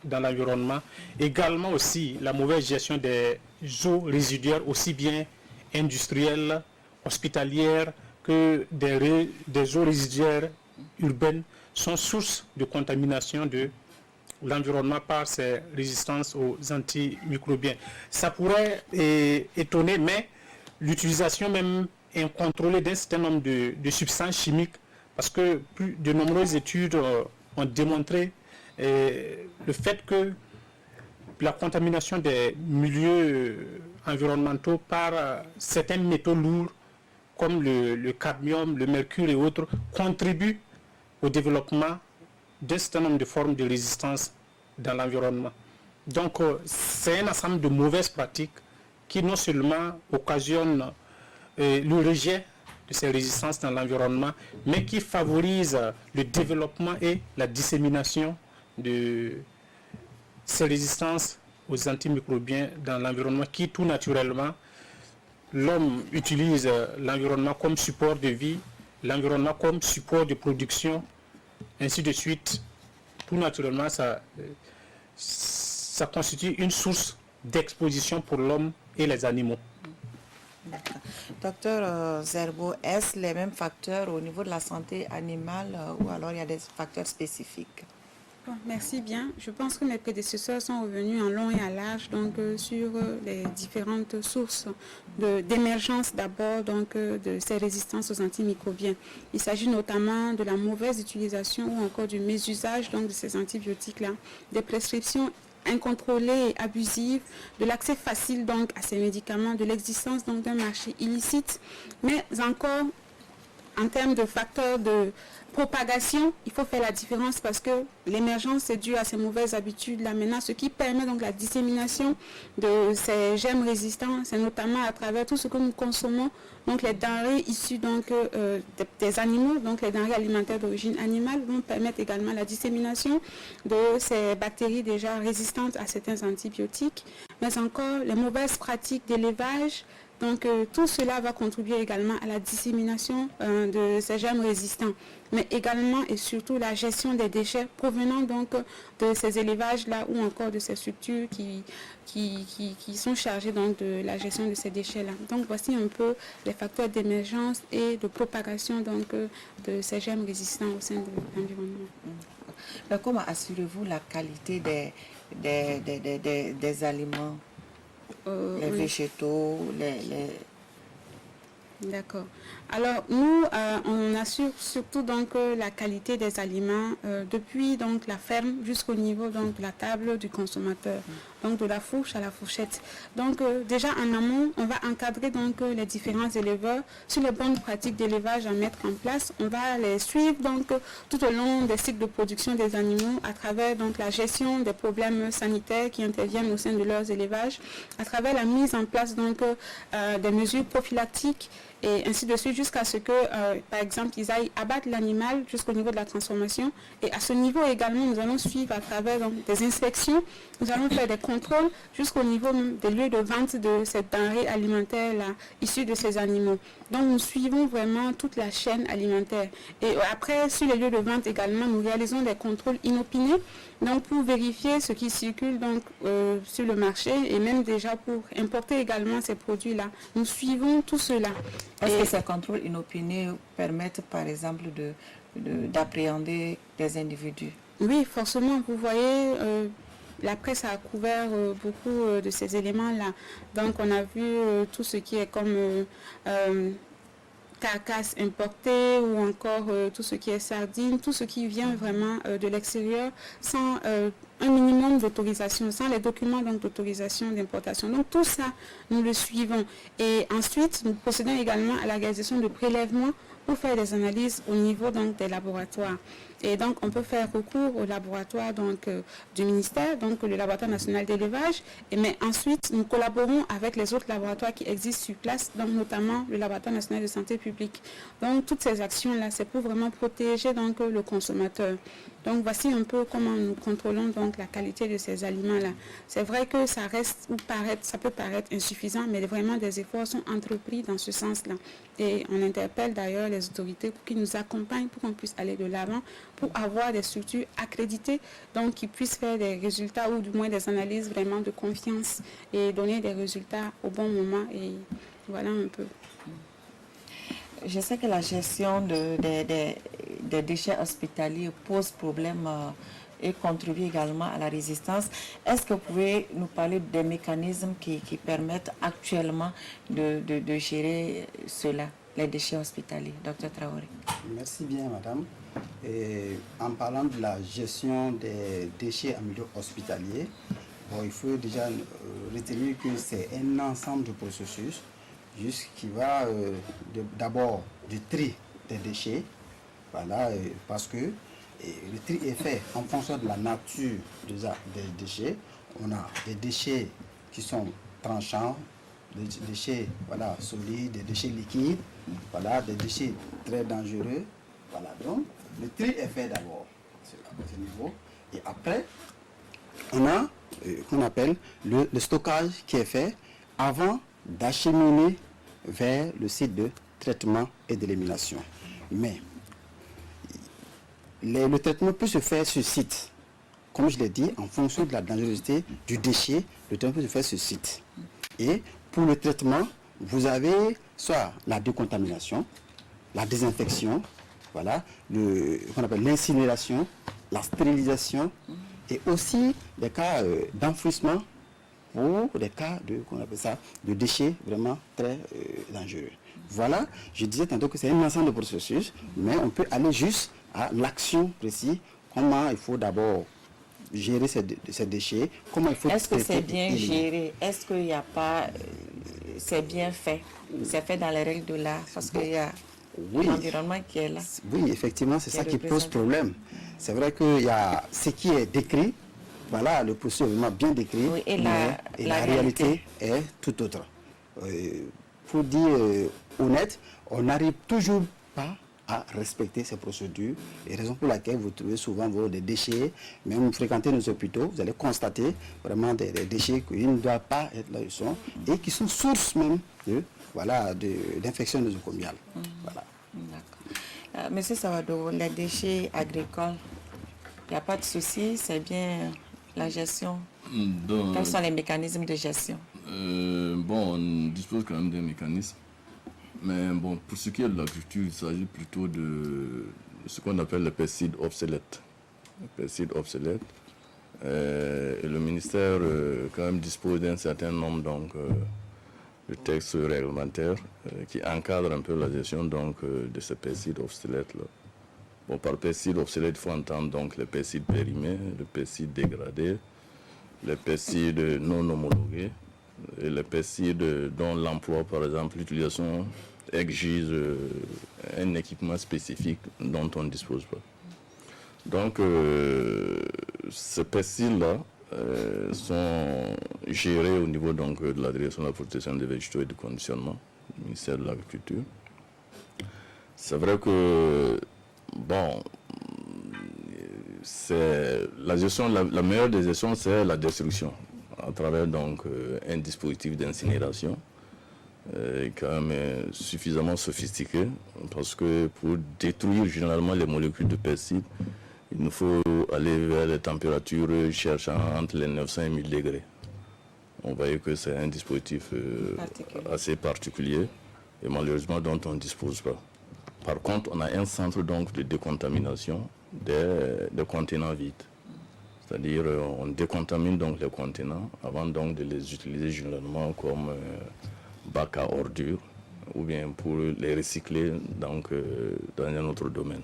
dans l'environnement. Également aussi la mauvaise gestion des eaux résiduaires, aussi bien industrielles, hospitalières, que des eaux résiduaires urbaines, sont source de contamination de l'environnement par ces résistances aux antimicrobiens. Ça pourrait étonner, mais l'utilisation même incontrôlée d'un certain nombre de substances chimiques, parce que de nombreuses études ont démontré le fait que la contamination des milieux environnementaux par certains métaux lourds, comme le cadmium, le mercure et autres, contribue au développement d'un certain nombre de formes de résistance dans l'environnement. Donc, c'est un ensemble de mauvaises pratiques qui non seulement occasionnent le rejet de ces résistances dans l'environnement, mais qui favorisent le développement et la dissémination de ces résistances aux antimicrobiens dans l'environnement, qui tout naturellement, l'homme utilise l'environnement comme support de vie, l'environnement comme support de production, ainsi de suite. Tout naturellement, ça constitue une source d'exposition pour l'homme et les animaux. Docteur Zerbo, est-ce les mêmes facteurs au niveau de la santé animale ou alors il y a des facteurs spécifiques? Bon, merci bien. Je pense que mes prédécesseurs sont revenus en long et en large sur les différentes sources d'émergence d'abord de ces résistances aux antimicrobiens. Il s'agit notamment de la mauvaise utilisation ou encore du mésusage de ces antibiotiques-là, des prescriptions incontrôlées et abusives, de l'accès facile à ces médicaments, de l'existence d'un marché illicite, mais encore en termes de facteurs de propagation, il faut faire la différence parce que l'émergence est due à ces mauvaises habitudes-là. Maintenant, ce qui permet la dissémination de ces germes résistants, c'est notamment à travers tout ce que nous consommons, donc les denrées issues des animaux, donc les denrées alimentaires d'origine animale vont permettre également la dissémination de ces bactéries déjà résistantes à certains antibiotiques, mais encore les mauvaises pratiques d'élevage. Donc tout cela va contribuer également à la dissémination de ces germes résistants, mais également et surtout la gestion des déchets provenant de ces élevages-là ou encore de ces structures qui sont chargées de la gestion de ces déchets-là. Donc voici un peu les facteurs d'émergence et de propagation de ces germes résistants au sein de l'environnement. Mais comment assurez-vous la qualité des aliments? Les végétaux, D'accord. Alors nous, on assure surtout donc la qualité des aliments depuis donc la ferme jusqu'au niveau donc de la table du consommateur, donc de la fourche à la fourchette. Donc déjà en amont, on va encadrer donc les différents éleveurs sur les bonnes pratiques d'élevage à mettre en place. On va les suivre donc tout au long des cycles de production des animaux à travers donc la gestion des problèmes sanitaires qui interviennent au sein de leurs élevages, à travers la mise en place donc des mesures prophylactiques et ainsi de suite jusqu'à ce que, par exemple, ils aillent abattre l'animal jusqu'au niveau de la transformation. Et à ce niveau également, nous allons suivre à travers donc, des inspections, nous allons faire des contrôles jusqu'au niveau des lieux de vente de cette denrée alimentaire-là, issue de ces animaux. Donc nous suivons vraiment toute la chaîne alimentaire. Et après, sur les lieux de vente également, nous réalisons des contrôles inopinés, donc pour vérifier ce qui circule donc, sur le marché et même déjà pour importer également ces produits-là. Nous suivons tout cela. Est-ce que ces contrôles inopinés permettent par exemple d'appréhender des individus? Oui, forcément, vous voyez, la presse a couvert beaucoup de ces éléments-là. Donc on a vu tout ce qui est comme carcasse importée ou encore tout ce qui est sardine, tout ce qui vient vraiment de l'extérieur sans un minimum d'autorisation, sans les documents d'autorisation d'importation. Donc tout ça, nous le suivons. Et ensuite, nous procédons également à la réalisation de prélèvements pour faire des analyses au niveau donc, des laboratoires. Et donc, on peut faire recours au laboratoire donc, du ministère, donc le laboratoire national d'élevage. Mais ensuite, nous collaborons avec les autres laboratoires qui existent sur place, donc notamment le laboratoire national de santé publique. Donc, toutes ces actions-là, c'est pour vraiment protéger donc, le consommateur. Donc, voici un peu comment nous contrôlons donc, la qualité de ces aliments-là. C'est vrai que ça reste ou ça peut paraître insuffisant, mais vraiment des efforts sont entrepris dans ce sens-là. Et on interpelle d'ailleurs les autorités pour qu'ils nous accompagnent, pour qu'on puisse aller de l'avant, pour avoir des structures accréditées, donc qui puissent faire des résultats ou du moins des analyses vraiment de confiance et donner des résultats au bon moment. Et voilà un peu. Je sais que la gestion des déchets hospitaliers pose problème et contribue également à la résistance. Est-ce que vous pouvez nous parler des mécanismes qui permettent actuellement de gérer cela, les déchets hospitaliers? Docteur Traoré. Merci bien, madame. Et en parlant de la gestion des déchets en milieu hospitalier, il faut déjà retenir que c'est un ensemble de processus qui va d'abord du tri des déchets, voilà, parce que le tri est fait en fonction de la nature des déchets. On a des déchets qui sont tranchants, des déchets voilà, solides, des déchets liquides, voilà, des déchets très dangereux. Voilà, donc le tri est fait d'abord à ce niveau. Et après, on a qu'on appelle le stockage qui est fait avant d'acheminer vers le site de traitement et d'élimination. Mais le traitement peut se faire sur site. Comme je l'ai dit, en fonction de la dangerosité du déchet, le traitement peut se faire sur site. Et pour le traitement, vous avez soit la décontamination, la désinfection, voilà, qu'on appelle l'incinération, la stérilisation, et aussi des cas d'enfouissement ou des cas qu'on appelle ça, de déchets vraiment très dangereux. Voilà, je disais tantôt que c'est un ensemble de processus, mais on peut aller juste à l'action précise, comment il faut d'abord gérer ces déchets, comment il faut... Est-ce que c'est bien géré? Est-ce qu'il n'y a pas... c'est bien fait? C'est fait dans les règles de l'art? Parce qu'il y a l'environnement qui est là. Oui, effectivement, c'est ça qui pose problème. C'est vrai qu'il y a ce qui est décrit, voilà, le processus est vraiment bien décrit, oui, et la réalité est tout autre. Pour dire honnête, on n'arrive toujours pas à respecter ces procédures, et raison pour laquelle vous trouvez souvent des déchets, même vous fréquentez nos hôpitaux, vous allez constater vraiment des déchets qui ne doivent pas être là où ils sont, et qui sont source même d'infection nosocomiale. Voilà. D'accord. Monsieur Sawado, les déchets agricoles, il n'y a pas de souci, c'est bien la gestion. Quels sont les mécanismes de gestion? Bon, on dispose quand même d'un mécanisme. Mais bon, pour ce qui est de l'agriculture, il s'agit plutôt de ce qu'on appelle le pesticide obsolète. Le pesticide obsolète. Et le ministère quand même dispose d'un certain nombre le texte réglementaire qui encadre un peu la gestion donc, de ces pesticides obsolètes-là. Bon, par pesticides obsolètes, il faut entendre donc les pesticides périmés, les pesticides dégradés, les pesticides non homologués, et les pesticides dont l'emploi, par exemple, l'utilisation exige un équipement spécifique dont on ne dispose pas. Donc, ces pesticides-là sont gérés au niveau donc, de la direction de la protection des végétaux et du conditionnement, du ministère de l'Agriculture. C'est vrai que, bon, c'est la gestion, la meilleure des gestions, c'est la destruction, à travers donc un dispositif d'incinération quand même suffisamment sophistiqué, parce que pour détruire généralement les molécules de pesticides, il nous faut aller vers les températures cherchant entre les 900 et 1000 degrés. On voit que c'est un dispositif assez particulier et malheureusement dont on ne dispose pas. Par contre, on a un centre donc de décontamination des contenants vides. C'est-à-dire on décontamine donc les contenants avant donc de les utiliser généralement comme bac à ordures ou bien pour les recycler donc, dans un autre domaine.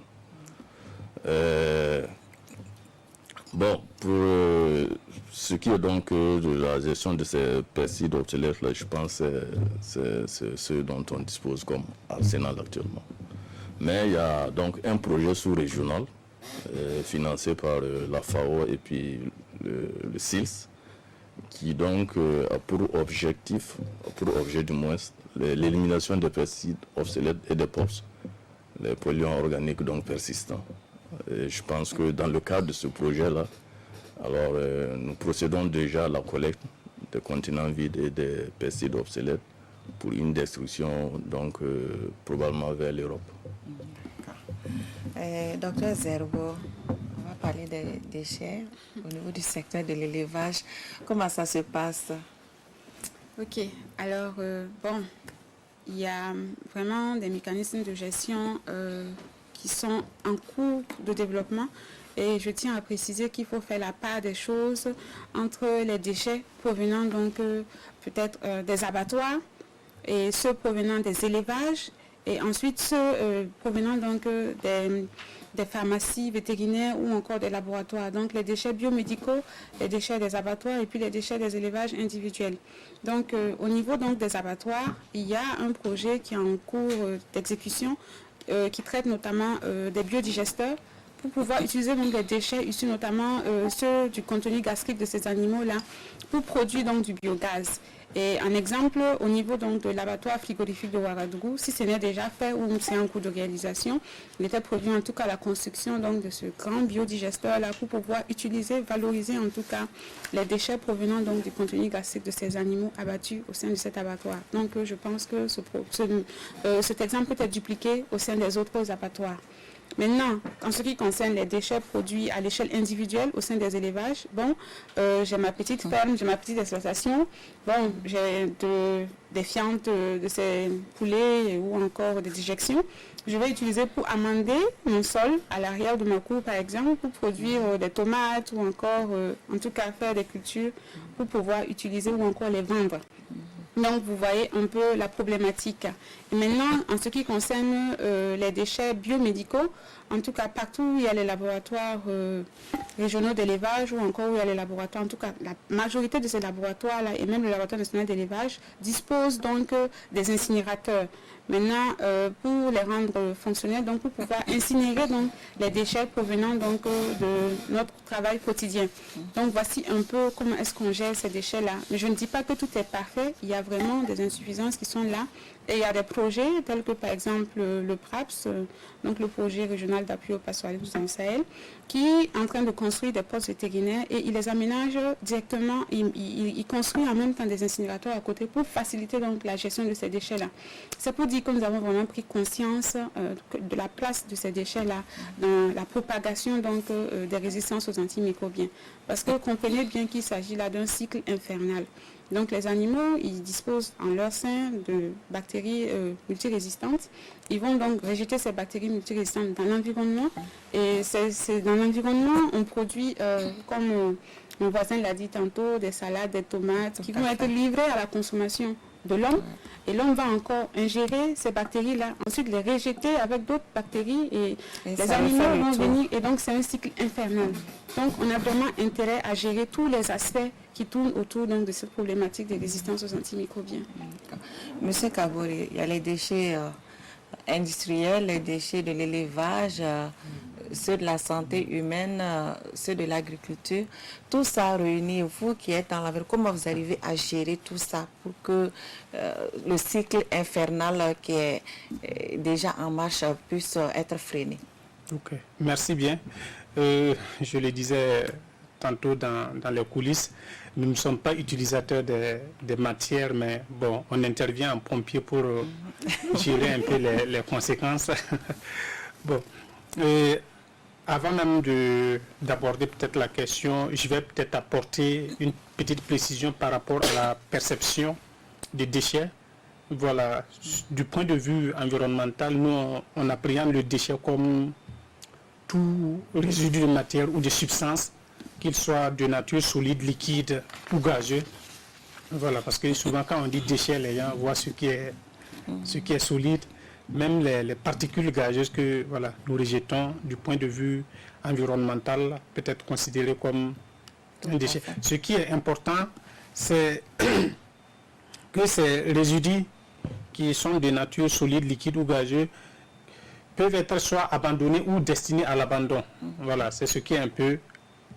Bon, pour ce qui est donc de la gestion de ces pesticides obsolètes, là, je pense que c'est ce dont on dispose comme arsenal actuellement. Mais il y a donc un projet sous-régional financé par la FAO et puis le SILS qui donc a pour objet du moins l'élimination des pesticides obsolètes et des POPs, les polluants organiques donc persistants. Et je pense que dans le cadre de ce projet-là, alors nous procédons déjà à la collecte des contenants vides et des pesticides obsolètes pour une destruction donc probablement vers l'Europe. Docteur Zerbo, on va parler des déchets au niveau du secteur de l'élevage. Comment ça se passe? Ok, alors bon, il y a vraiment des mécanismes de gestion qui sont en cours de développement et je tiens à préciser qu'il faut faire la part des choses entre les déchets provenant donc peut-être des abattoirs et ceux provenant des élevages et ensuite ceux provenant donc des pharmacies vétérinaires ou encore des laboratoires. Donc les déchets biomédicaux, les déchets des abattoirs et puis les déchets des élevages individuels. Donc au niveau donc des abattoirs, il y a un projet qui est en cours d'exécution qui traite notamment des biodigesteurs pour pouvoir utiliser donc les déchets issus notamment ceux du contenu gastrique de ces animaux-là pour produire donc du biogaz. Et un exemple, au niveau donc de l'abattoir frigorifique de Ouagadougou, si ce n'est déjà fait ou c'est en cours de réalisation, il était prévu en tout cas la construction donc de ce grand biodigesteur-là pour pouvoir utiliser, valoriser en tout cas les déchets provenant donc du contenu gastrique de ces animaux abattus au sein de cet abattoir. Donc je pense que cet exemple peut être dupliqué au sein des autres abattoirs. Maintenant, en ce qui concerne les déchets produits à l'échelle individuelle au sein des élevages, bon, j'ai ma petite ferme, j'ai ma petite exploitation, bon, j'ai des fientes de ces poulets ou encore des déjections. Je vais utiliser pour amender mon sol à l'arrière de ma cour, par exemple, pour produire des tomates ou encore, en tout cas, faire des cultures pour pouvoir utiliser ou encore les vendre. Donc, vous voyez un peu la problématique. Et maintenant, en ce qui concerne les déchets biomédicaux, en tout cas, partout où il y a les laboratoires régionaux d'élevage ou encore où il y a les laboratoires, en tout cas, la majorité de ces laboratoires-là et même le laboratoire national d'élevage disposent donc des incinérateurs. Maintenant, pour les rendre fonctionnels, donc pour pouvoir incinérer donc, les déchets provenant donc, de notre travail quotidien. Donc, voici un peu comment est-ce qu'on gère ces déchets-là. Mais je ne dis pas que tout est parfait. Il y a vraiment des insuffisances qui sont là. Et il y a des projets tels que par exemple le PRAPS, donc le projet régional d'appui au pastoralisme dans le Sahel, qui est en train de construire des postes vétérinaires et il les aménage directement, il construit en même temps des incinérateurs à côté pour faciliter donc la gestion de ces déchets-là. C'est pour dire que nous avons vraiment pris conscience de la place de ces déchets-là dans la propagation donc des résistances aux antimicrobiens. Parce que comprenez bien qu'il s'agit là d'un cycle infernal. Donc les animaux, ils disposent en leur sein de bactéries multirésistantes. Ils vont donc rejeter ces bactéries multirésistantes dans l'environnement. Et c'est dans l'environnement, on produit, comme mon voisin l'a dit tantôt, des salades, des tomates qui vont être livrées à la consommation de l'homme. Et l'homme va encore ingérer ces bactéries-là, ensuite les rejeter avec d'autres bactéries et les animaux vont venir. Et donc c'est un cycle infernal. Donc on a vraiment intérêt à gérer tous les aspects qui tournent autour donc, de cette problématique de résistance aux antimicrobiens. Monsieur Kabori, il y a les déchets industriels, les déchets de l'élevage, ceux de la santé humaine, ceux de l'agriculture. Tout ça réuni, vous qui êtes dans l'environnement, comment vous arrivez à gérer tout ça pour que le cycle infernal qui est déjà en marche puisse être freiné? Ok, merci bien. Je le disais tantôt dans les coulisses, nous ne sommes pas utilisateurs des matières, mais bon, on intervient en pompier pour gérer un peu les conséquences. Bon, avant même d'aborder peut-être la question, je vais peut-être apporter une petite précision par rapport à la perception des déchets. Voilà, du point de vue environnemental, nous, on appréhende le déchet comme tout résidu de matière ou de substance, qu'il soit de nature solide, liquide ou gazeux. Voilà, parce que souvent quand on dit déchets, les gens voient ce qui est solide. Même les particules gazeuses que voilà, nous rejetons du point de vue environnemental peut être considéré comme un déchet. Ce qui est important, c'est que ces résidus qui sont de nature solide, liquide ou gazeux peuvent être soit abandonnés ou destinés à l'abandon. Voilà, c'est ce qui est un peu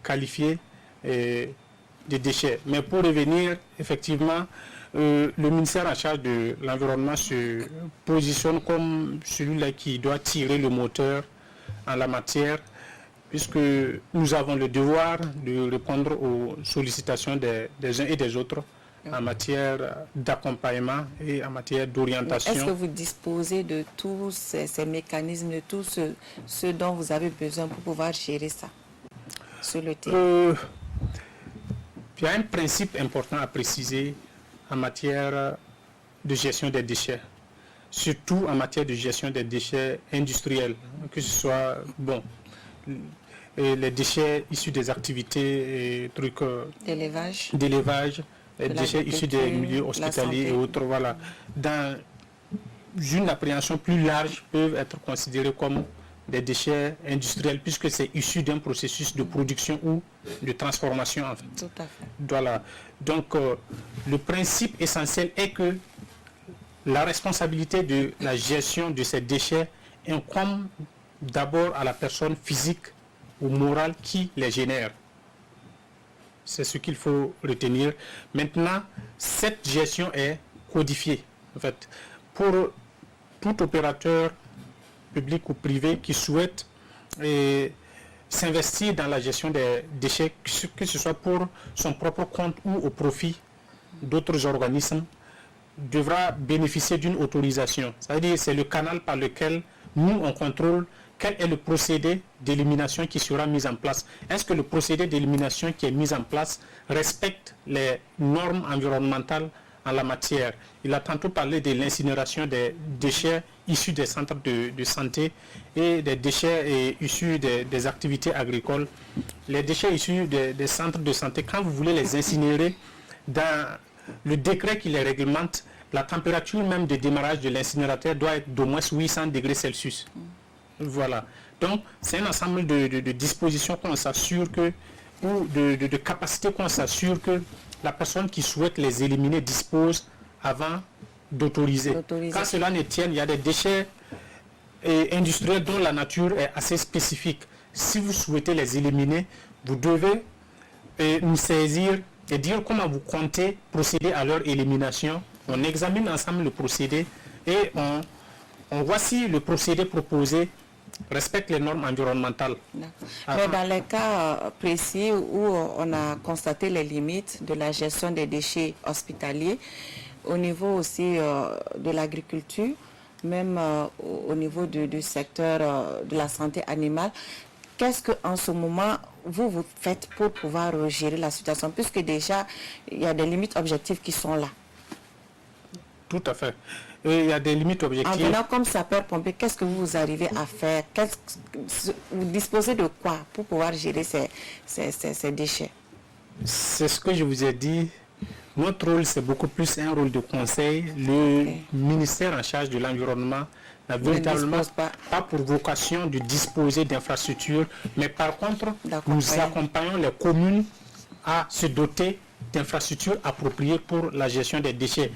qualifié de déchets. Mais pour revenir, effectivement, le ministère en charge de l'environnement se positionne comme celui-là qui doit tirer le moteur en la matière, puisque nous avons le devoir de répondre aux sollicitations des uns et des autres en matière d'accompagnement et en matière d'orientation. Est-ce que vous disposez de tous ces mécanismes, de tout ce dont vous avez besoin pour pouvoir gérer ça sur le terrain? Il y a un principe important à préciser en matière de gestion des déchets, surtout en matière de gestion des déchets industriels, que ce soit les déchets issus des activités et trucs d'élevage, les déchets issus des milieux hospitaliers et autres. Voilà. Dans une appréhension plus large, peuvent être considérés comme des déchets industriels, puisque c'est issu d'un processus de production ou de transformation. En fait. Tout à fait. Voilà. Donc, le principe essentiel est que la responsabilité de la gestion de ces déchets incombe d'abord à la personne physique ou morale qui les génère. C'est ce qu'il faut retenir. Maintenant, cette gestion est codifiée. En fait, pour tout opérateur public ou privé qui souhaite s'investir dans la gestion des déchets, que ce soit pour son propre compte ou au profit d'autres organismes, devra bénéficier d'une autorisation. C'est-à-dire c'est le canal par lequel nous, on contrôle quel est le procédé d'élimination qui sera mis en place. Est-ce que le procédé d'élimination qui est mis en place respecte les normes environnementales en la matière? Il a tantôt parlé de l'incinération des déchets issus des centres de santé et des déchets issus des activités agricoles. Les déchets issus des centres de santé, quand vous voulez les incinérer, dans le décret qui les réglemente, la température même de démarrage de l'incinérateur doit être d'au moins 800 degrés Celsius. Voilà. Donc, c'est un ensemble de dispositions qu'on s'assure que, ou de capacités qu'on s'assure que la personne qui souhaite les éliminer dispose avant d'autoriser. Quand cela ne tienne, il y a des déchets industriels dont la nature est assez spécifique. Si vous souhaitez les éliminer, vous devez nous saisir et dire comment vous comptez procéder à leur élimination. On examine ensemble le procédé et on voit si le procédé proposé respecte les normes environnementales. Mais dans les cas précis où on a constaté les limites de la gestion des déchets hospitaliers, au niveau aussi de l'agriculture, même au niveau du secteur de la santé animale, qu'est-ce qu'en ce moment vous faites pour pouvoir gérer la situation, puisque déjà il y a des limites objectives qui sont là? Tout à fait. Il y a des limites objectives. En venant comme sapeur-pompier, qu'est-ce que vous arrivez à faire? Vous disposez de quoi pour pouvoir gérer ces déchets? C'est ce que je vous ai dit Notre rôle, c'est beaucoup plus un rôle de conseil. Le ministère en charge de l'environnement n'a véritablement pas pour vocation de disposer d'infrastructures, mais par contre, nous accompagnons les communes à se doter d'infrastructures appropriées pour la gestion des déchets.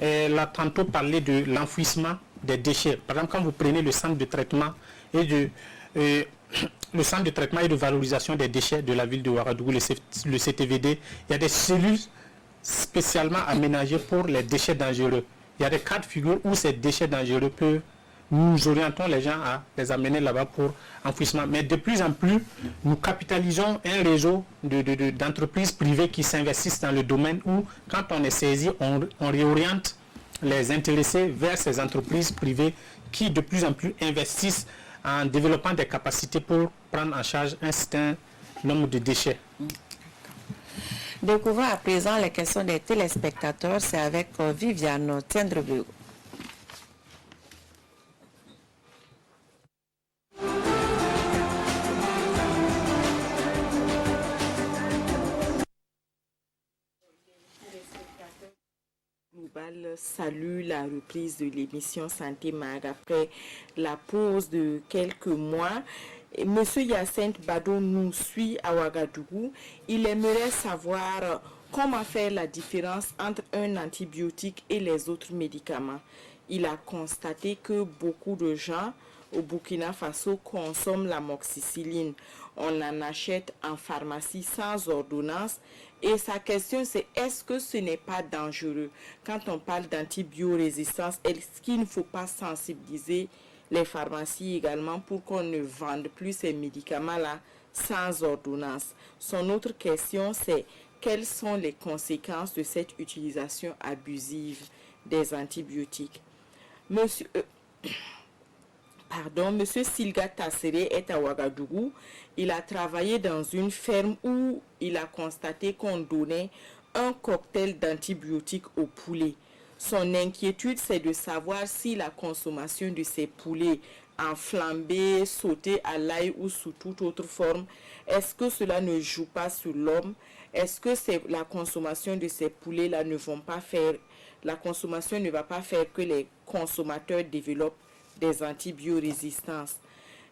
Elle a tantôt parlé de l'enfouissement des déchets. Par exemple, quand vous prenez le centre de traitement et de valorisation des déchets de la ville de Ouagadougou, le CTVD, il y a des cellules spécialement aménagées pour les déchets dangereux. Il y a des cas de figure où ces déchets dangereux peuvent, nous orientons les gens à les amener là-bas pour enfouissement. Mais de plus en plus, nous capitalisons un réseau d'entreprises privées qui s'investissent dans le domaine où, quand on est saisi, on réoriente les intéressés vers ces entreprises privées qui de plus en plus investissent en développant des capacités pour prendre en charge un certain nombre de déchets. Découvrons à présent les questions des téléspectateurs. C'est avec Viviane Tiendrebeu. Salue la reprise de l'émission Santé Mag après la pause de quelques mois. Monsieur Hyacinthe Bado nous suit à Ouagadougou. Il aimerait savoir comment faire la différence entre un antibiotique et les autres médicaments. Il a constaté que beaucoup de gens au Burkina Faso consomment l'amoxicilline. On en achète en pharmacie sans ordonnance. Et sa question, c'est est-ce que ce n'est pas dangereux? Quand on parle d'antibiorésistance, est-ce qu'il ne faut pas sensibiliser les pharmacies également pour qu'on ne vende plus ces médicaments-là sans ordonnance? Son autre question, c'est quelles sont les conséquences de cette utilisation abusive des antibiotiques? Monsieur Silga Tassere est à Ouagadougou. Il a travaillé dans une ferme où il a constaté qu'on donnait un cocktail d'antibiotiques aux poulets. Son inquiétude, c'est de savoir si la consommation de ces poulets enflambés, sautés à l'ail ou sous toute autre forme, est-ce que cela ne joue pas sur l'homme? Est-ce que la consommation de ces poulets-là la consommation ne va pas faire que les consommateurs développent des antibiorésistances?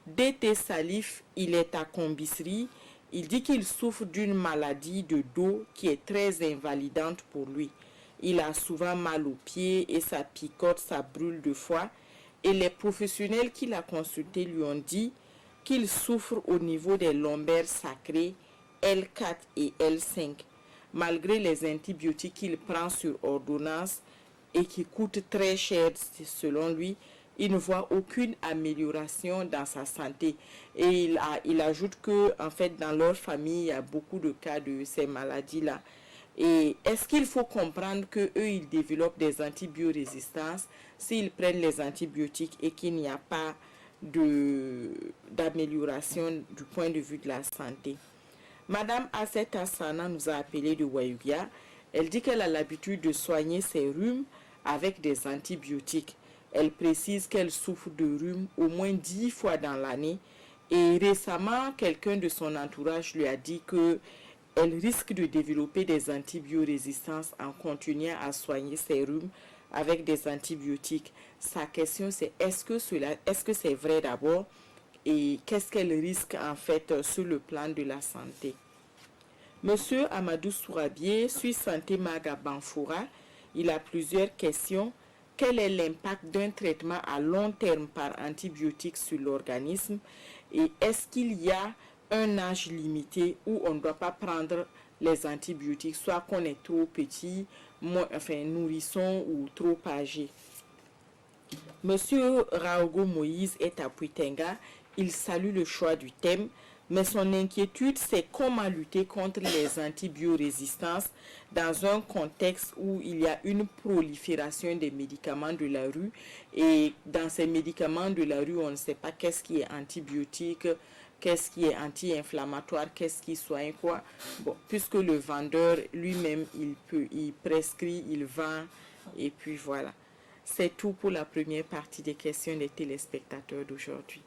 DT Salif, il est à Combisserie. Il dit qu'il souffre d'une maladie de dos qui est très invalidante pour lui. Il a souvent mal aux pieds et ça picote, ça brûle de fois. Et les professionnels qui l'ont consulté lui ont dit qu'il souffre au niveau des lombaires sacrés L4 et L5. Malgré les antibiotiques qu'il prend sur ordonnance et qui coûtent très cher selon lui, il ne voit aucune amélioration dans sa santé. Et il ajoute que, en fait, dans leur famille, il y a beaucoup de cas de ces maladies-là. Et est-ce qu'il faut comprendre qu'eux, ils développent des antibiorésistances s'ils prennent les antibiotiques et qu'il n'y a pas d'amélioration du point de vue de la santé? Madame Asset Hassana nous a appelé de Wayugia. Elle dit qu'elle a l'habitude de soigner ses rhumes avec des antibiotiques. Elle précise qu'elle souffre de rhume au moins 10 fois dans l'année. Et récemment, quelqu'un de son entourage lui a dit qu'elle risque de développer des antibiorésistances en continuant à soigner ses rhumes avec des antibiotiques. Sa question, c'est est-ce que c'est vrai d'abord? Et qu'est-ce qu'elle risque en fait sur le plan de la santé? Monsieur Amadou Sourabier, suisse Santé Maga Banfoura, il a plusieurs questions. Quel est l'impact d'un traitement à long terme par antibiotiques sur l'organisme? Et est-ce qu'il y a un âge limité où on ne doit pas prendre les antibiotiques, soit qu'on est trop petit, nourrisson ou trop âgé? Monsieur Raogo Moïse est à Puitenga. Il salue le choix du thème, mais son inquiétude, c'est comment lutter contre les antibiorésistances dans un contexte où il y a une prolifération des médicaments de la rue. Et dans ces médicaments de la rue, on ne sait pas qu'est-ce qui est antibiotique, qu'est-ce qui est anti-inflammatoire, qu'est-ce qui soigne quoi. Bon, puisque le vendeur lui-même, il prescrit, il vend, et puis voilà. C'est tout pour la première partie des questions des téléspectateurs d'aujourd'hui.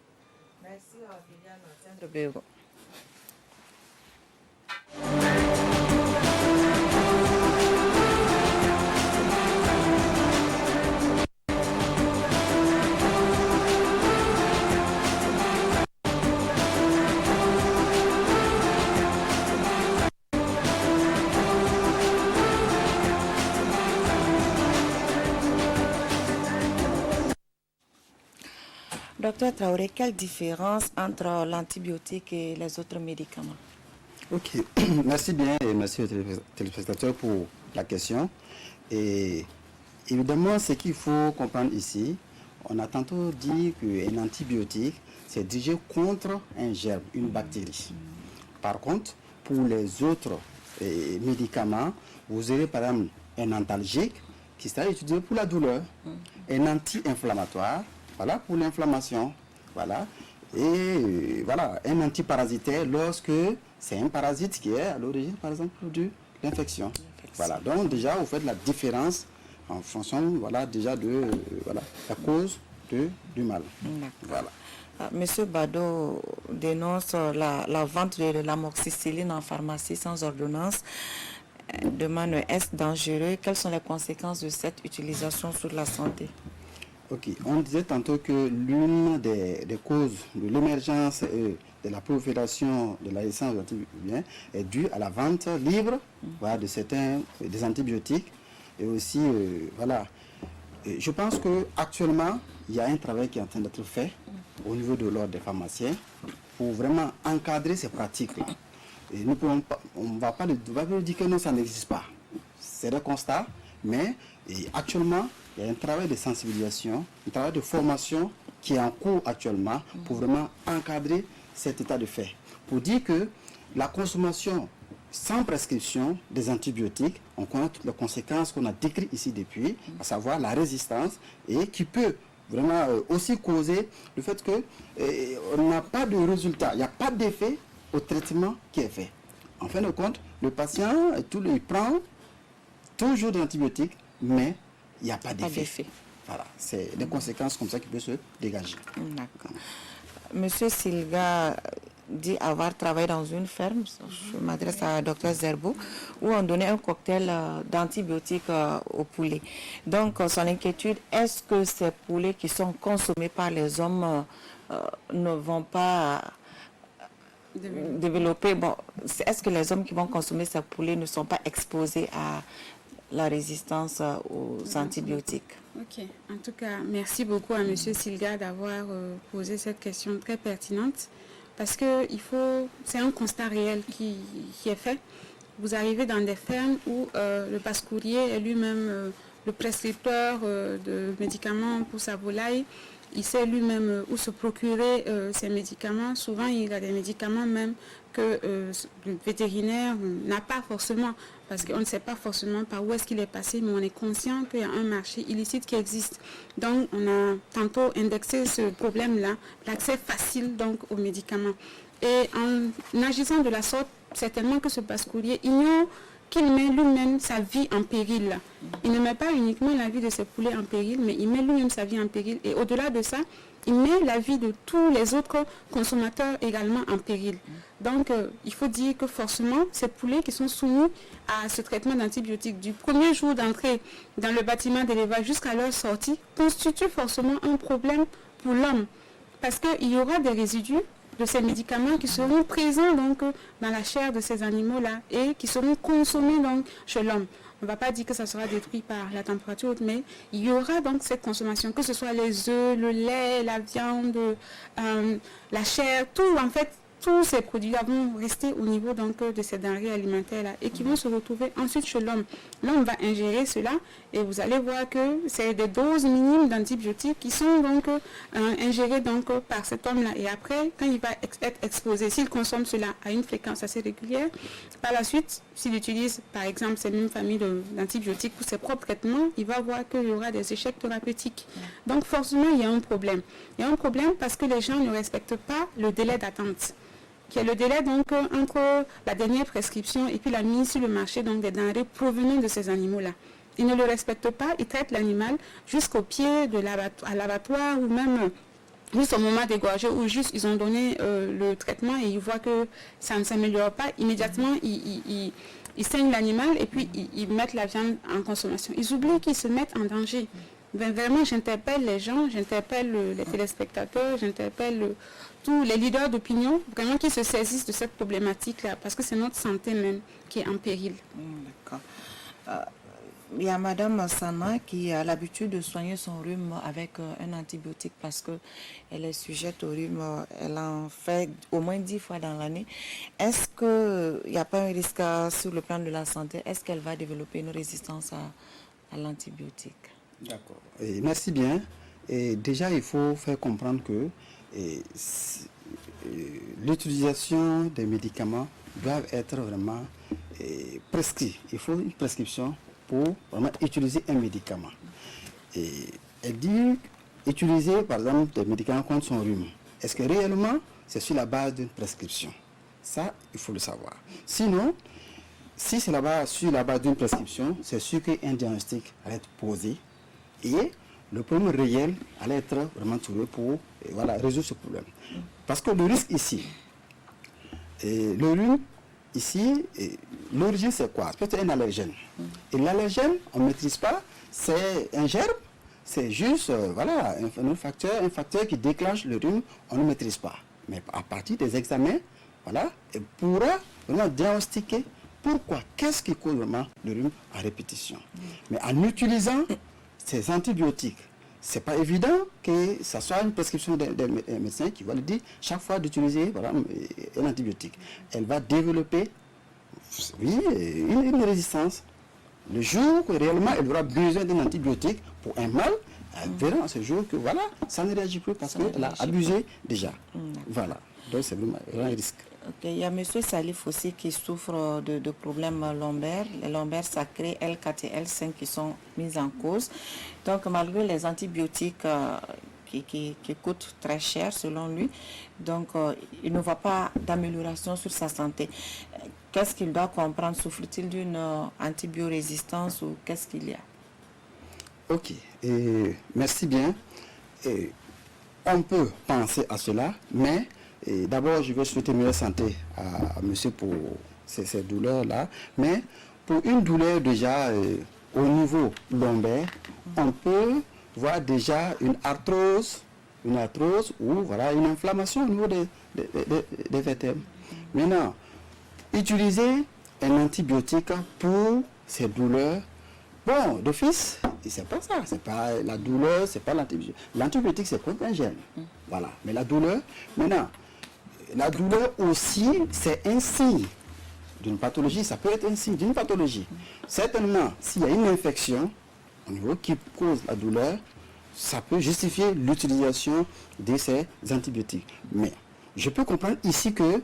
Merci, Viviane. Docteur Traoré, quelle différence entre l'antibiotique et les autres médicaments? Ok, merci bien et merci aux téléspectateurs pour la question. Et évidemment, ce qu'il faut comprendre ici, on a tantôt dit qu'un antibiotique, c'est dirigé contre un germe, une bactérie. Par contre, pour les autres médicaments, vous aurez par exemple un antalgique qui sera utilisé pour la douleur, un anti-inflammatoire, voilà, pour l'inflammation, voilà, et voilà, un antiparasitaire lorsque c'est un parasite qui est à l'origine, par exemple, de l'infection. Voilà, donc déjà, vous faites la différence en fonction, voilà, déjà de la cause du mal. Voilà. Monsieur Bado dénonce la vente de l'amoxicilline en pharmacie sans ordonnance. Demande, est-ce dangereux? Quelles sont les conséquences de cette utilisation sur la santé? Ok, on disait tantôt que l'une des causes de l'émergence et de la prolifération de la résistance aux antibiotiques est due à la vente libre voilà, de certains des antibiotiques et aussi voilà. Et je pense qu'actuellement, il y a un travail qui est en train d'être fait au niveau de l'ordre des pharmaciens pour vraiment encadrer ces pratiques-là. Et nous pouvons pas, on ne va pas dire que non, ça n'existe pas. C'est le constat, mais actuellement, il y a un travail de sensibilisation, un travail de formation qui est en cours actuellement pour vraiment encadrer cet état de fait. Pour dire que la consommation sans prescription des antibiotiques, on connaît toutes les conséquences qu'on a décrites ici depuis, à savoir la résistance, et qui peut vraiment aussi causer le fait qu'on n'a pas de résultat, il n'y a pas d'effet au traitement qui est fait. En fin de compte, le patient il prend toujours des antibiotiques, mais il n'y a pas d'effet. Voilà, c'est des conséquences comme ça qui peuvent se dégager. D'accord. Monsieur Silga dit avoir travaillé dans une ferme, je m'adresse à Dr Zerbo, où on donnait un cocktail d'antibiotiques aux poulets. Donc son inquiétude, est-ce que ces poulets qui sont consommés par les hommes ne vont pas développer, est-ce que les hommes qui vont consommer ces poulets ne sont pas exposés à la résistance aux antibiotiques? Ok, en tout cas, merci beaucoup à M. Silga d'avoir posé cette question très pertinente, parce que c'est un constat réel qui est fait. Vous arrivez dans des fermes où le passe-courrier est lui-même le prescripteur de médicaments pour sa volaille. Il sait lui-même où se procurer ces médicaments. Souvent, il y a des médicaments même que le vétérinaire n'a pas forcément, parce qu'on ne sait pas forcément par où est-ce qu'il est passé, mais on est conscient qu'il y a un marché illicite qui existe. Donc, on a tantôt indexé ce problème-là, l'accès facile donc aux médicaments. Et en agissant de la sorte, certainement que ce passe-courrier ignore qu'il met lui-même sa vie en péril. Il ne met pas uniquement la vie de ses poulets en péril, mais il met lui-même sa vie en péril. Et au-delà de ça, il met la vie de tous les autres consommateurs également en péril. Donc, il faut dire que forcément, ces poulets qui sont soumis à ce traitement d'antibiotiques du premier jour d'entrée dans le bâtiment d'élevage jusqu'à leur sortie constituent forcément un problème pour l'homme. Parce qu'il y aura des résidus de ces médicaments qui seront présents donc dans la chair de ces animaux-là et qui seront consommés donc chez l'homme. On ne va pas dire que ça sera détruit par la température haute, mais il y aura donc cette consommation, que ce soit les œufs, le lait, la viande, la chair, tout en fait, tous ces produits-là vont rester au niveau donc de ces denrées alimentaires-là et qui vont se retrouver ensuite chez l'homme. L'homme va ingérer cela et vous allez voir que c'est des doses minimes d'antibiotiques qui sont donc ingérées donc par cet homme-là. Et après, quand il va être exposé, s'il consomme cela à une fréquence assez régulière, par la suite, s'il utilise par exemple cette même famille d'antibiotiques pour ses propres traitements, il va voir qu'il y aura des échecs thérapeutiques. Donc forcément, il y a un problème. Il y a un problème parce que les gens ne respectent pas le délai d'attente, qui est le délai donc entre la dernière prescription et puis la mise sur le marché donc des denrées provenant de ces animaux-là. Ils ne le respectent pas, ils traitent l'animal jusqu'au pied de l'abattoir ou même juste au moment d'égorger où juste ils ont donné le traitement et ils voient que ça ne s'améliore pas. Immédiatement, ils saignent l'animal et puis ils mettent la viande en consommation. Ils oublient qu'ils se mettent en danger. Ben, vraiment, j'interpelle les gens, j'interpelle les téléspectateurs, j'interpelle tous les leaders d'opinion, vraiment qui se saisissent de cette problématique-là, parce que c'est notre santé même qui est en péril. D'accord. Il y a Madame Sana qui a l'habitude de soigner son rhume avec un antibiotique parce qu'elle est sujette au rhume. Elle en fait au moins 10 fois dans l'année. Est-ce qu'il n'y a pas un risque sur le plan de la santé? Est-ce qu'elle va développer une résistance à l'antibiotique? D'accord. Merci bien. Et déjà, il faut faire comprendre que l'utilisation des médicaments doivent être vraiment prescrits. Il faut une prescription pour vraiment utiliser un médicament. Et elle dit utiliser par exemple des médicaments contre son rhume. Est-ce que réellement c'est sur la base d'une prescription? Ça, il faut le savoir. Sinon, si c'est sur la base d'une prescription, c'est sûr qu'un diagnostic va être posé et le problème réel allait être vraiment trouvé pour résoudre ce problème. Parce que le risque ici, le rhume, ici, l'origine c'est quoi? C'est peut-être un allergène. Et l'allergène, on ne maîtrise pas, c'est un germe, c'est juste un facteur qui déclenche le rhume, on ne maîtrise pas. Mais à partir des examens, on pourra vraiment diagnostiquer pourquoi, qu'est-ce qui cause vraiment le rhume à répétition. Mais en utilisant ces antibiotiques, ce n'est pas évident que ce soit une prescription d'un médecin qui va lui dire chaque fois d'utiliser un antibiotique. Elle va développer une résistance. Le jour où réellement elle aura besoin d'un antibiotique pour un mal, elle verra en ce jour que ça ne réagit plus parce qu'elle a abusé déjà. Voilà, donc c'est vraiment un risque. Okay. Il y a M. Salif aussi qui souffre de problèmes lombaires, les lombaires sacrés L4 et L5 qui sont mis en cause. Donc malgré les antibiotiques qui coûtent très cher selon lui, donc il ne voit pas d'amélioration sur sa santé. Qu'est-ce qu'il doit comprendre? Souffre-t-il d'une antibiorésistance ou qu'est-ce qu'il y a? Ok, merci bien. On peut penser à cela, mais d'abord, je vais souhaiter meilleure santé à monsieur pour ces douleurs-là. Mais pour une douleur déjà au niveau lombaire, on peut voir déjà une arthrose ou une inflammation au niveau des vertèbres. Maintenant, utiliser un antibiotique pour ces douleurs, bon, d'office, c'est pas ça. C'est pas la douleur, c'est pas l'antibiotique. L'antibiotique, c'est contre un germe. Voilà. Mais la douleur, maintenant, la douleur aussi, c'est un signe d'une pathologie. Ça peut être un signe d'une pathologie. Certainement, s'il y a une infection au niveau qui cause la douleur, ça peut justifier l'utilisation de ces antibiotiques. Mais je peux comprendre ici que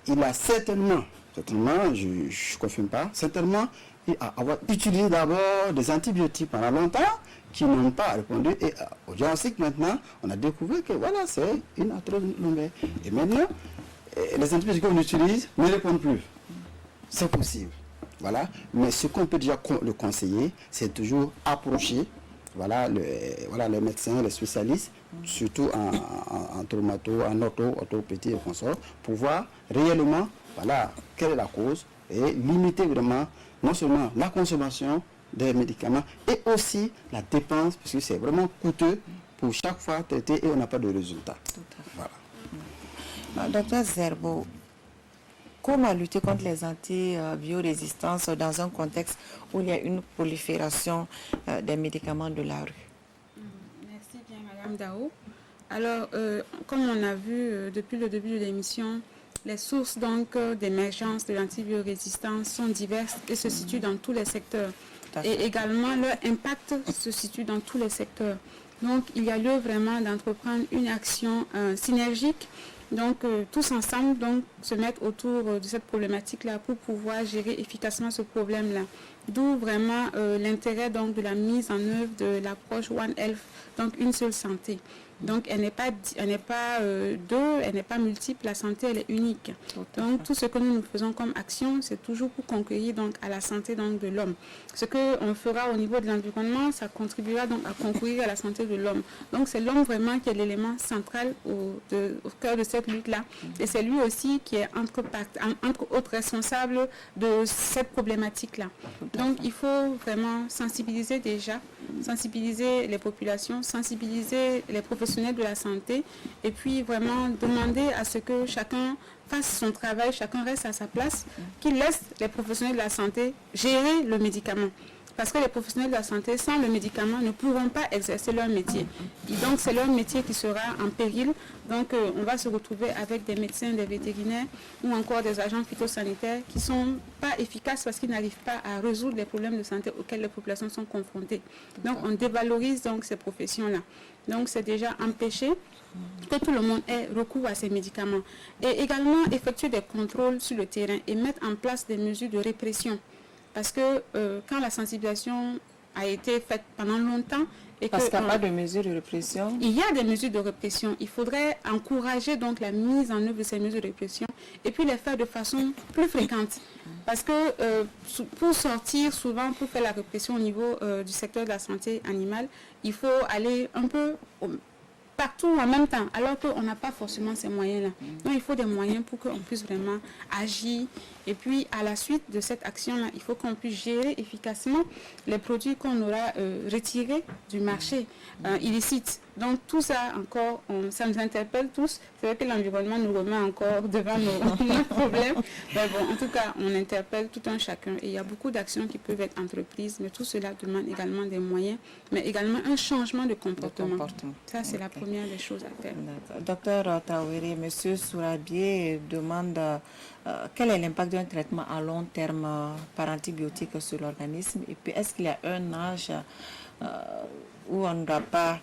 il a certainement, je ne confirme pas, certainement, il a utilisé d'abord des antibiotiques pendant longtemps qui n'ont pas répondu. Et au diagnostic maintenant, on a découvert que c'est une arthrose lombaire. Et maintenant, les antibiotiques qu'on utilise ne répondent plus. C'est possible. Voilà. Mais ce qu'on peut déjà le conseiller, c'est toujours approcher les médecins, les spécialistes, surtout en traumato, en orthopédie et consorts, pour voir réellement quelle est la cause et limiter vraiment non seulement la consommation des médicaments et aussi la dépense, parce que c'est vraiment coûteux pour chaque fois traiter et on n'a pas de résultat. Voilà. Docteur Zerbo, comment lutter contre les antibiorésistances dans un contexte où il y a une prolifération des médicaments de la rue? Merci bien, Madame Dao. Alors, comme on a vu depuis le début de l'émission, les sources d'émergence de l'antibiorésistance sont diverses et se situent dans tous les secteurs. Et également, leur impact se situe dans tous les secteurs. Donc, il y a lieu vraiment d'entreprendre une action synergique. Donc, tous ensemble, se mettre autour de cette problématique-là pour pouvoir gérer efficacement ce problème-là. D'où vraiment l'intérêt de la mise en œuvre de l'approche One Health, donc une seule santé. Donc, elle n'est pas deux, elle n'est pas multiple, la santé, elle est unique. Donc, tout ce que nous faisons comme action, c'est toujours pour concourir à la santé de l'homme. Ce qu'on fera au niveau de l'environnement, ça contribuera à concourir à la santé de l'homme. Donc, c'est l'homme vraiment qui est l'élément central au cœur de cette lutte-là. Et c'est lui aussi qui est entre autres responsable de cette problématique-là. Donc, il faut vraiment sensibiliser les populations, sensibiliser les professionnels de la santé et puis vraiment demander à ce que chacun fasse son travail, chacun reste à sa place, qu'il laisse les professionnels de la santé gérer le médicament. Parce que les professionnels de la santé, sans le médicament, ne pourront pas exercer leur métier. Et donc, c'est leur métier qui sera en péril. Donc, on va se retrouver avec des médecins, des vétérinaires ou encore des agents phytosanitaires qui ne sont pas efficaces parce qu'ils n'arrivent pas à résoudre les problèmes de santé auxquels les populations sont confrontées. Donc, on dévalorise donc ces professions-là. Donc, c'est déjà empêcher que tout le monde ait recours à ces médicaments. Et également, effectuer des contrôles sur le terrain et mettre en place des mesures de répression. Parce que quand la sensibilisation a été faite pendant longtemps... Parce qu'il n'y a pas de mesures de répression. Il y a des mesures de répression. Il faudrait encourager donc la mise en œuvre de ces mesures de répression et puis les faire de façon plus fréquente. Parce que pour sortir, souvent, pour faire la répression au niveau du secteur de la santé animale, il faut aller un peu partout en même temps, alors qu'on n'a pas forcément ces moyens-là. Donc, il faut des moyens pour qu'on puisse vraiment agir. Et puis, à la suite de cette action-là, il faut qu'on puisse gérer efficacement les produits qu'on aura retirés du marché illicite. Donc, tout ça, encore, ça nous interpelle tous. C'est vrai que l'environnement nous remet encore devant nos problèmes. Mais bon, en tout cas, on interpelle tout un chacun. Et il y a beaucoup d'actions qui peuvent être entreprises, mais tout cela demande également des moyens, mais également un changement de comportement. Ça, c'est la première des choses à faire. Docteur Traoré, M. Sourabié demande quel est l'impact d'un traitement à long terme par antibiotique sur l'organisme, et puis est-ce qu'il y a un âge où on ne doit pas,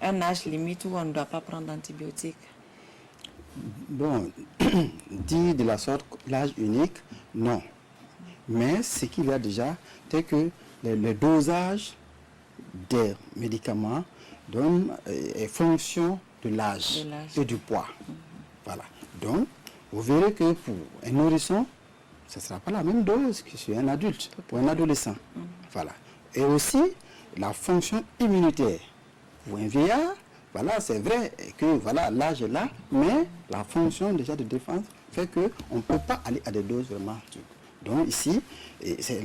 un âge limite où on ne doit pas prendre d'antibiotiques? Bon, dit de la sorte, l'âge unique, non. Mais ce qu'il y a déjà, c'est que le dosage des médicaments est fonction de l'âge et du poids. Voilà. Donc, vous verrez que pour un nourrisson, ce ne sera pas la même dose que sur un adulte, pour un adolescent. Voilà. Et aussi, la fonction immunitaire. Pour un vieillard, voilà, c'est vrai que voilà, l'âge est là, mais la fonction déjà de défense fait qu'on ne peut pas aller à des doses vraiment. Donc ici, c'est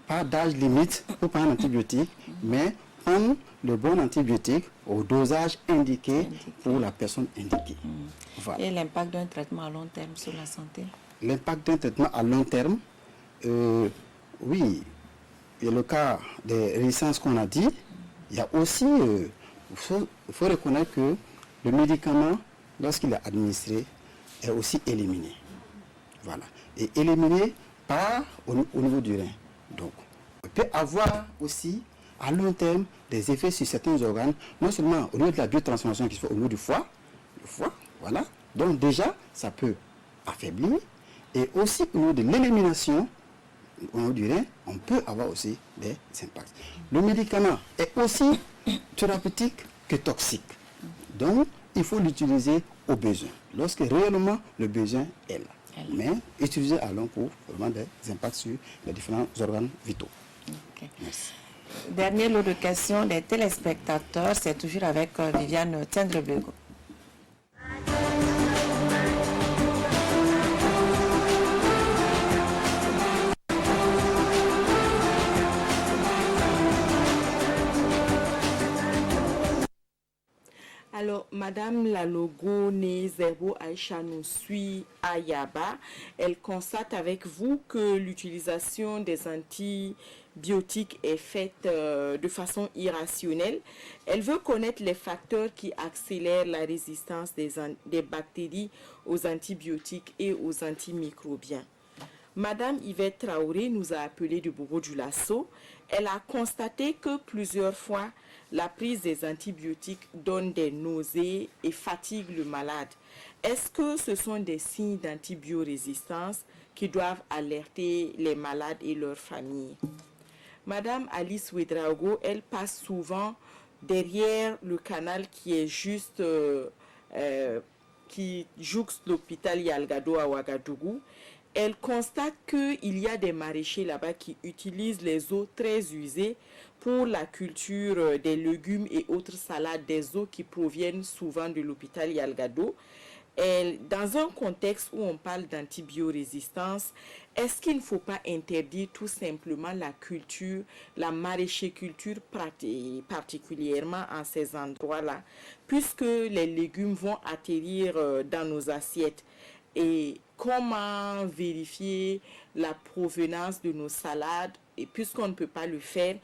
pas d'âge limite pour prendre un antibiotique, mais prendre le bon antibiotique au dosage indiqué pour la personne indiquée. Voilà. Et l'impact d'un traitement à long terme sur la santé? L'impact d'un traitement à long terme, oui, il y a le cas des résistances qu'on a dit. Il y a aussi, il faut reconnaître que le médicament, lorsqu'il est administré, est aussi éliminé. Voilà. Et éliminé par au niveau du rein. Donc, on peut avoir aussi à long terme des effets sur certains organes, non seulement au niveau de la biotransformation qui se fait au niveau du foie, voilà. Donc déjà, ça peut affaiblir. Et aussi au niveau de l'élimination, au niveau du rein, on peut avoir aussi des impacts. Le médicament est aussi thérapeutique que toxique. Donc, il faut l'utiliser au besoin, lorsque réellement le besoin est là. Mais utiliser à long cours, vraiment des impacts sur les différents organes vitaux. Okay. Merci. Dernier lot de questions des téléspectateurs, c'est toujours avec Viviane Tendrebego. Alors, Madame Lalogo Nezerbo Aïcha nous suit à Yaba. Elle constate avec vous que l'utilisation des antibiotiques est faite de façon irrationnelle. Elle veut connaître les facteurs qui accélèrent la résistance des bactéries aux antibiotiques et aux antimicrobiens. Madame Yvette Traoré nous a appelé du bureau du Lasso. Elle a constaté que plusieurs fois, la prise des antibiotiques donne des nausées et fatigue le malade. Est-ce que ce sont des signes d'antibiorésistance qui doivent alerter les malades et leurs familles? Madame Alice Ouedraogo, elle passe souvent derrière le canal qui est juste, qui jouxte l'hôpital Yalgado à Ouagadougou. Elle constate qu'il y a des maraîchers là-bas qui utilisent les eaux très usées pour la culture des légumes et autres salades, des eaux qui proviennent souvent de l'hôpital Yalgado. Et dans un contexte où on parle d'antibiorésistance, est-ce qu'il ne faut pas interdire tout simplement la culture, la maraîchiculture particulièrement en ces endroits-là, puisque les légumes vont atterrir dans nos assiettes? Et comment vérifier la provenance de nos salades et puisqu'on ne peut pas le faire,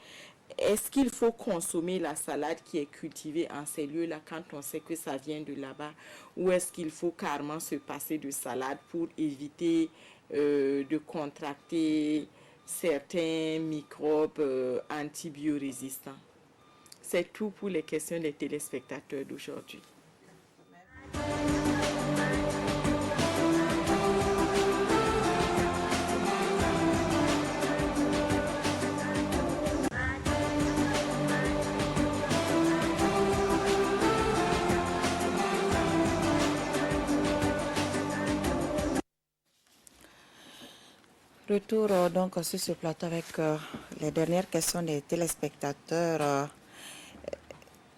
est-ce qu'il faut consommer la salade qui est cultivée en ces lieux-là quand on sait que ça vient de là-bas, ou est-ce qu'il faut carrément se passer de salade pour éviter de contracter certains microbes antibiorésistants? C'est tout pour les questions des téléspectateurs d'aujourd'hui. Retour donc sur ce plateau avec les dernières questions des téléspectateurs.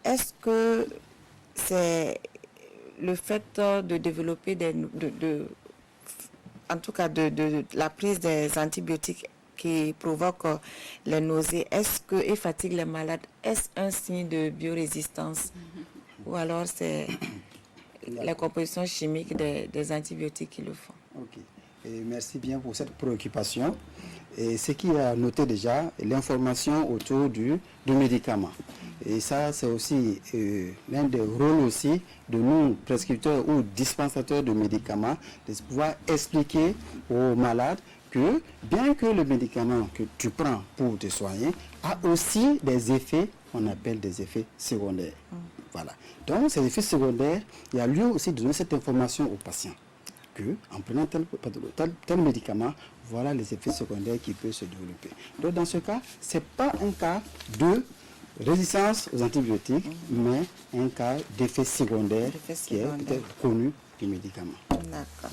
Est-ce que c'est le fait de développer en tout cas de la prise des antibiotiques qui provoque les nausées, et fatigue les malades, est-ce un signe de biorésistance ou alors c'est la composition chimique des antibiotiques qui le font? Ok. Et merci bien pour cette préoccupation. Et ce qui a noté déjà, l'information autour du médicament. Et ça, c'est aussi l'un des rôles aussi de nous, prescripteurs ou dispensateurs de médicaments, de pouvoir expliquer aux malades que bien que le médicament que tu prends pour te soigner a aussi des effets, on appelle des effets secondaires. Voilà. Donc, ces effets secondaires, il y a lieu aussi de donner cette information aux patients. En prenant tel médicament, voilà les effets secondaires qui peuvent se développer. Donc dans ce cas, ce n'est pas un cas de résistance aux antibiotiques, mais un cas d'effet secondaire qui est peut-être connu du médicament. D'accord.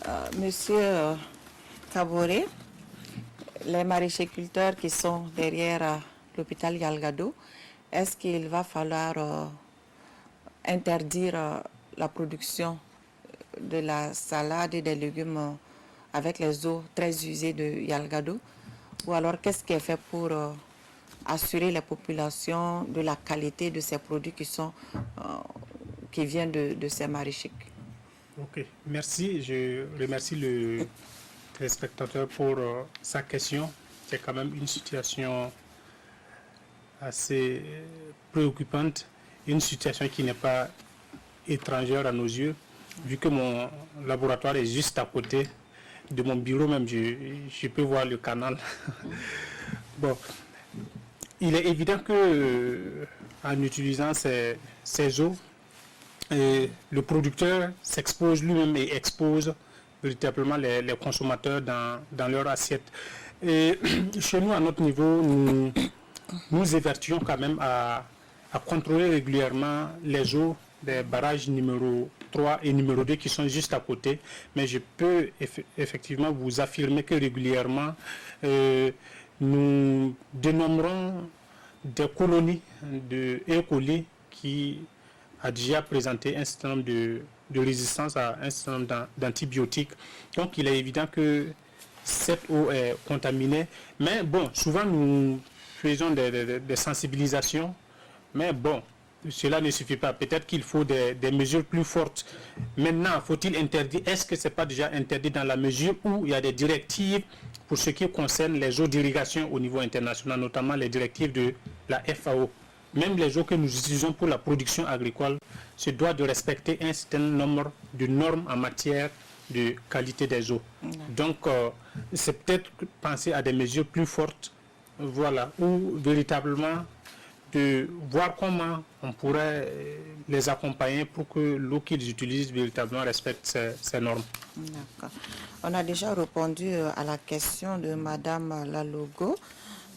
Voilà. Monsieur Kaboré, les maraîchers-culteurs qui sont derrière l'hôpital Yalgado, est-ce qu'il va falloir interdire la production de la salade et des légumes avec les eaux très usées de Yalgado, ou alors qu'est-ce qui est fait pour assurer les populations de la qualité de ces produits qui viennent de ces maraîchers? Ok, merci. Je remercie le téléspectateur pour sa question. C'est quand même une situation assez préoccupante, une situation qui n'est pas étrangère à nos yeux, vu que mon laboratoire est juste à côté de mon bureau même, je peux voir le canal. Bon, il est évident que en utilisant ces eaux, le producteur s'expose lui-même et expose véritablement les consommateurs dans leur assiette. Et chez nous, à notre niveau, nous évertuons quand même à contrôler régulièrement les eaux des barrages numéro 3 et numéro 2 qui sont juste à côté, mais je peux effectivement vous affirmer que régulièrement nous dénombrons des colonies de E. coli qui a déjà présenté un certain nombre de résistance à un certain nombre d'antibiotiques. Donc il est évident que cette eau est contaminée, mais bon, souvent nous faisons des sensibilisations, mais bon, cela ne suffit pas. Peut-être qu'il faut des mesures plus fortes. Maintenant, faut-il interdire? Est-ce que ce n'est pas déjà interdit dans la mesure où il y a des directives pour ce qui concerne les eaux d'irrigation au niveau international, notamment les directives de la FAO? Même les eaux que nous utilisons pour la production agricole se doivent de respecter un certain nombre de normes en matière de qualité des eaux. Donc, c'est peut-être penser à des mesures plus fortes, voilà, ou véritablement de voir comment on pourrait les accompagner pour que l'eau qu'ils utilisent véritablement respecte ces normes. D'accord. On a déjà répondu à la question de Madame Lalogo.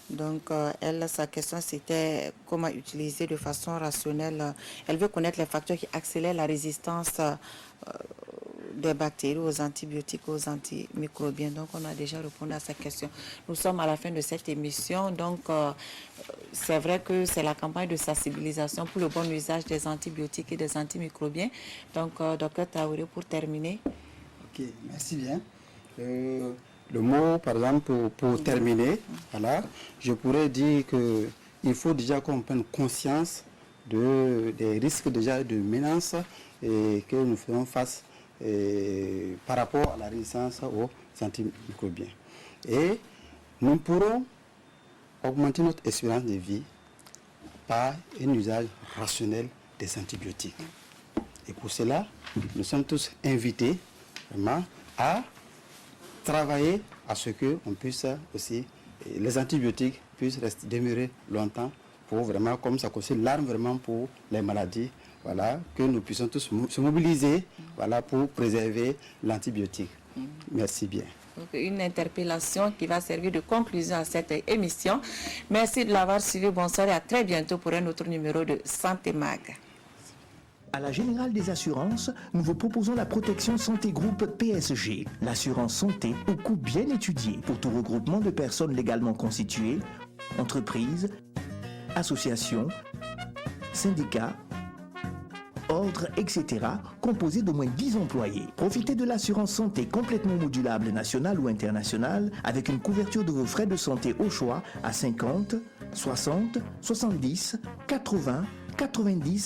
Donc, elle, sa question, c'était comment utiliser de façon rationnelle. Elle veut connaître les facteurs qui accélèrent la résistance des bactéries aux antibiotiques, aux antimicrobiens. Donc, on a déjà répondu à sa question. Nous sommes à la fin de cette émission. Donc, c'est vrai que c'est la campagne de sensibilisation pour le bon usage des antibiotiques et des antimicrobiens. Donc, Dr Traoré, pour terminer. Ok, merci bien. Le mot, par exemple, pour terminer, voilà, je pourrais dire qu'il faut déjà qu'on prenne conscience des risques déjà de menaces et que nous faisons face par rapport à la résistance aux antimicrobiens. Et nous pourrons augmenter notre espérance de vie par un usage rationnel des antibiotiques. Et pour cela, nous sommes tous invités vraiment à travailler à ce que on puisse aussi, les antibiotiques puissent demeurer longtemps pour vraiment, comme ça constitue l'arme vraiment pour les maladies, voilà, que nous puissions tous se mobiliser, voilà, pour préserver l'antibiotique. Merci bien. Donc, une interpellation qui va servir de conclusion à cette émission. Merci de l'avoir suivi. Bonsoir et à très bientôt pour un autre numéro de Santé Mag. À la Générale des Assurances, nous vous proposons la protection santé groupe PSG, l'assurance santé au coût bien étudié pour tout regroupement de personnes légalement constituées, entreprises, associations, syndicats, ordres, etc., composé d'au moins 10 employés. Profitez de l'assurance santé complètement modulable nationale ou internationale avec une couverture de vos frais de santé au choix à 50, 60, 70, 80, 90,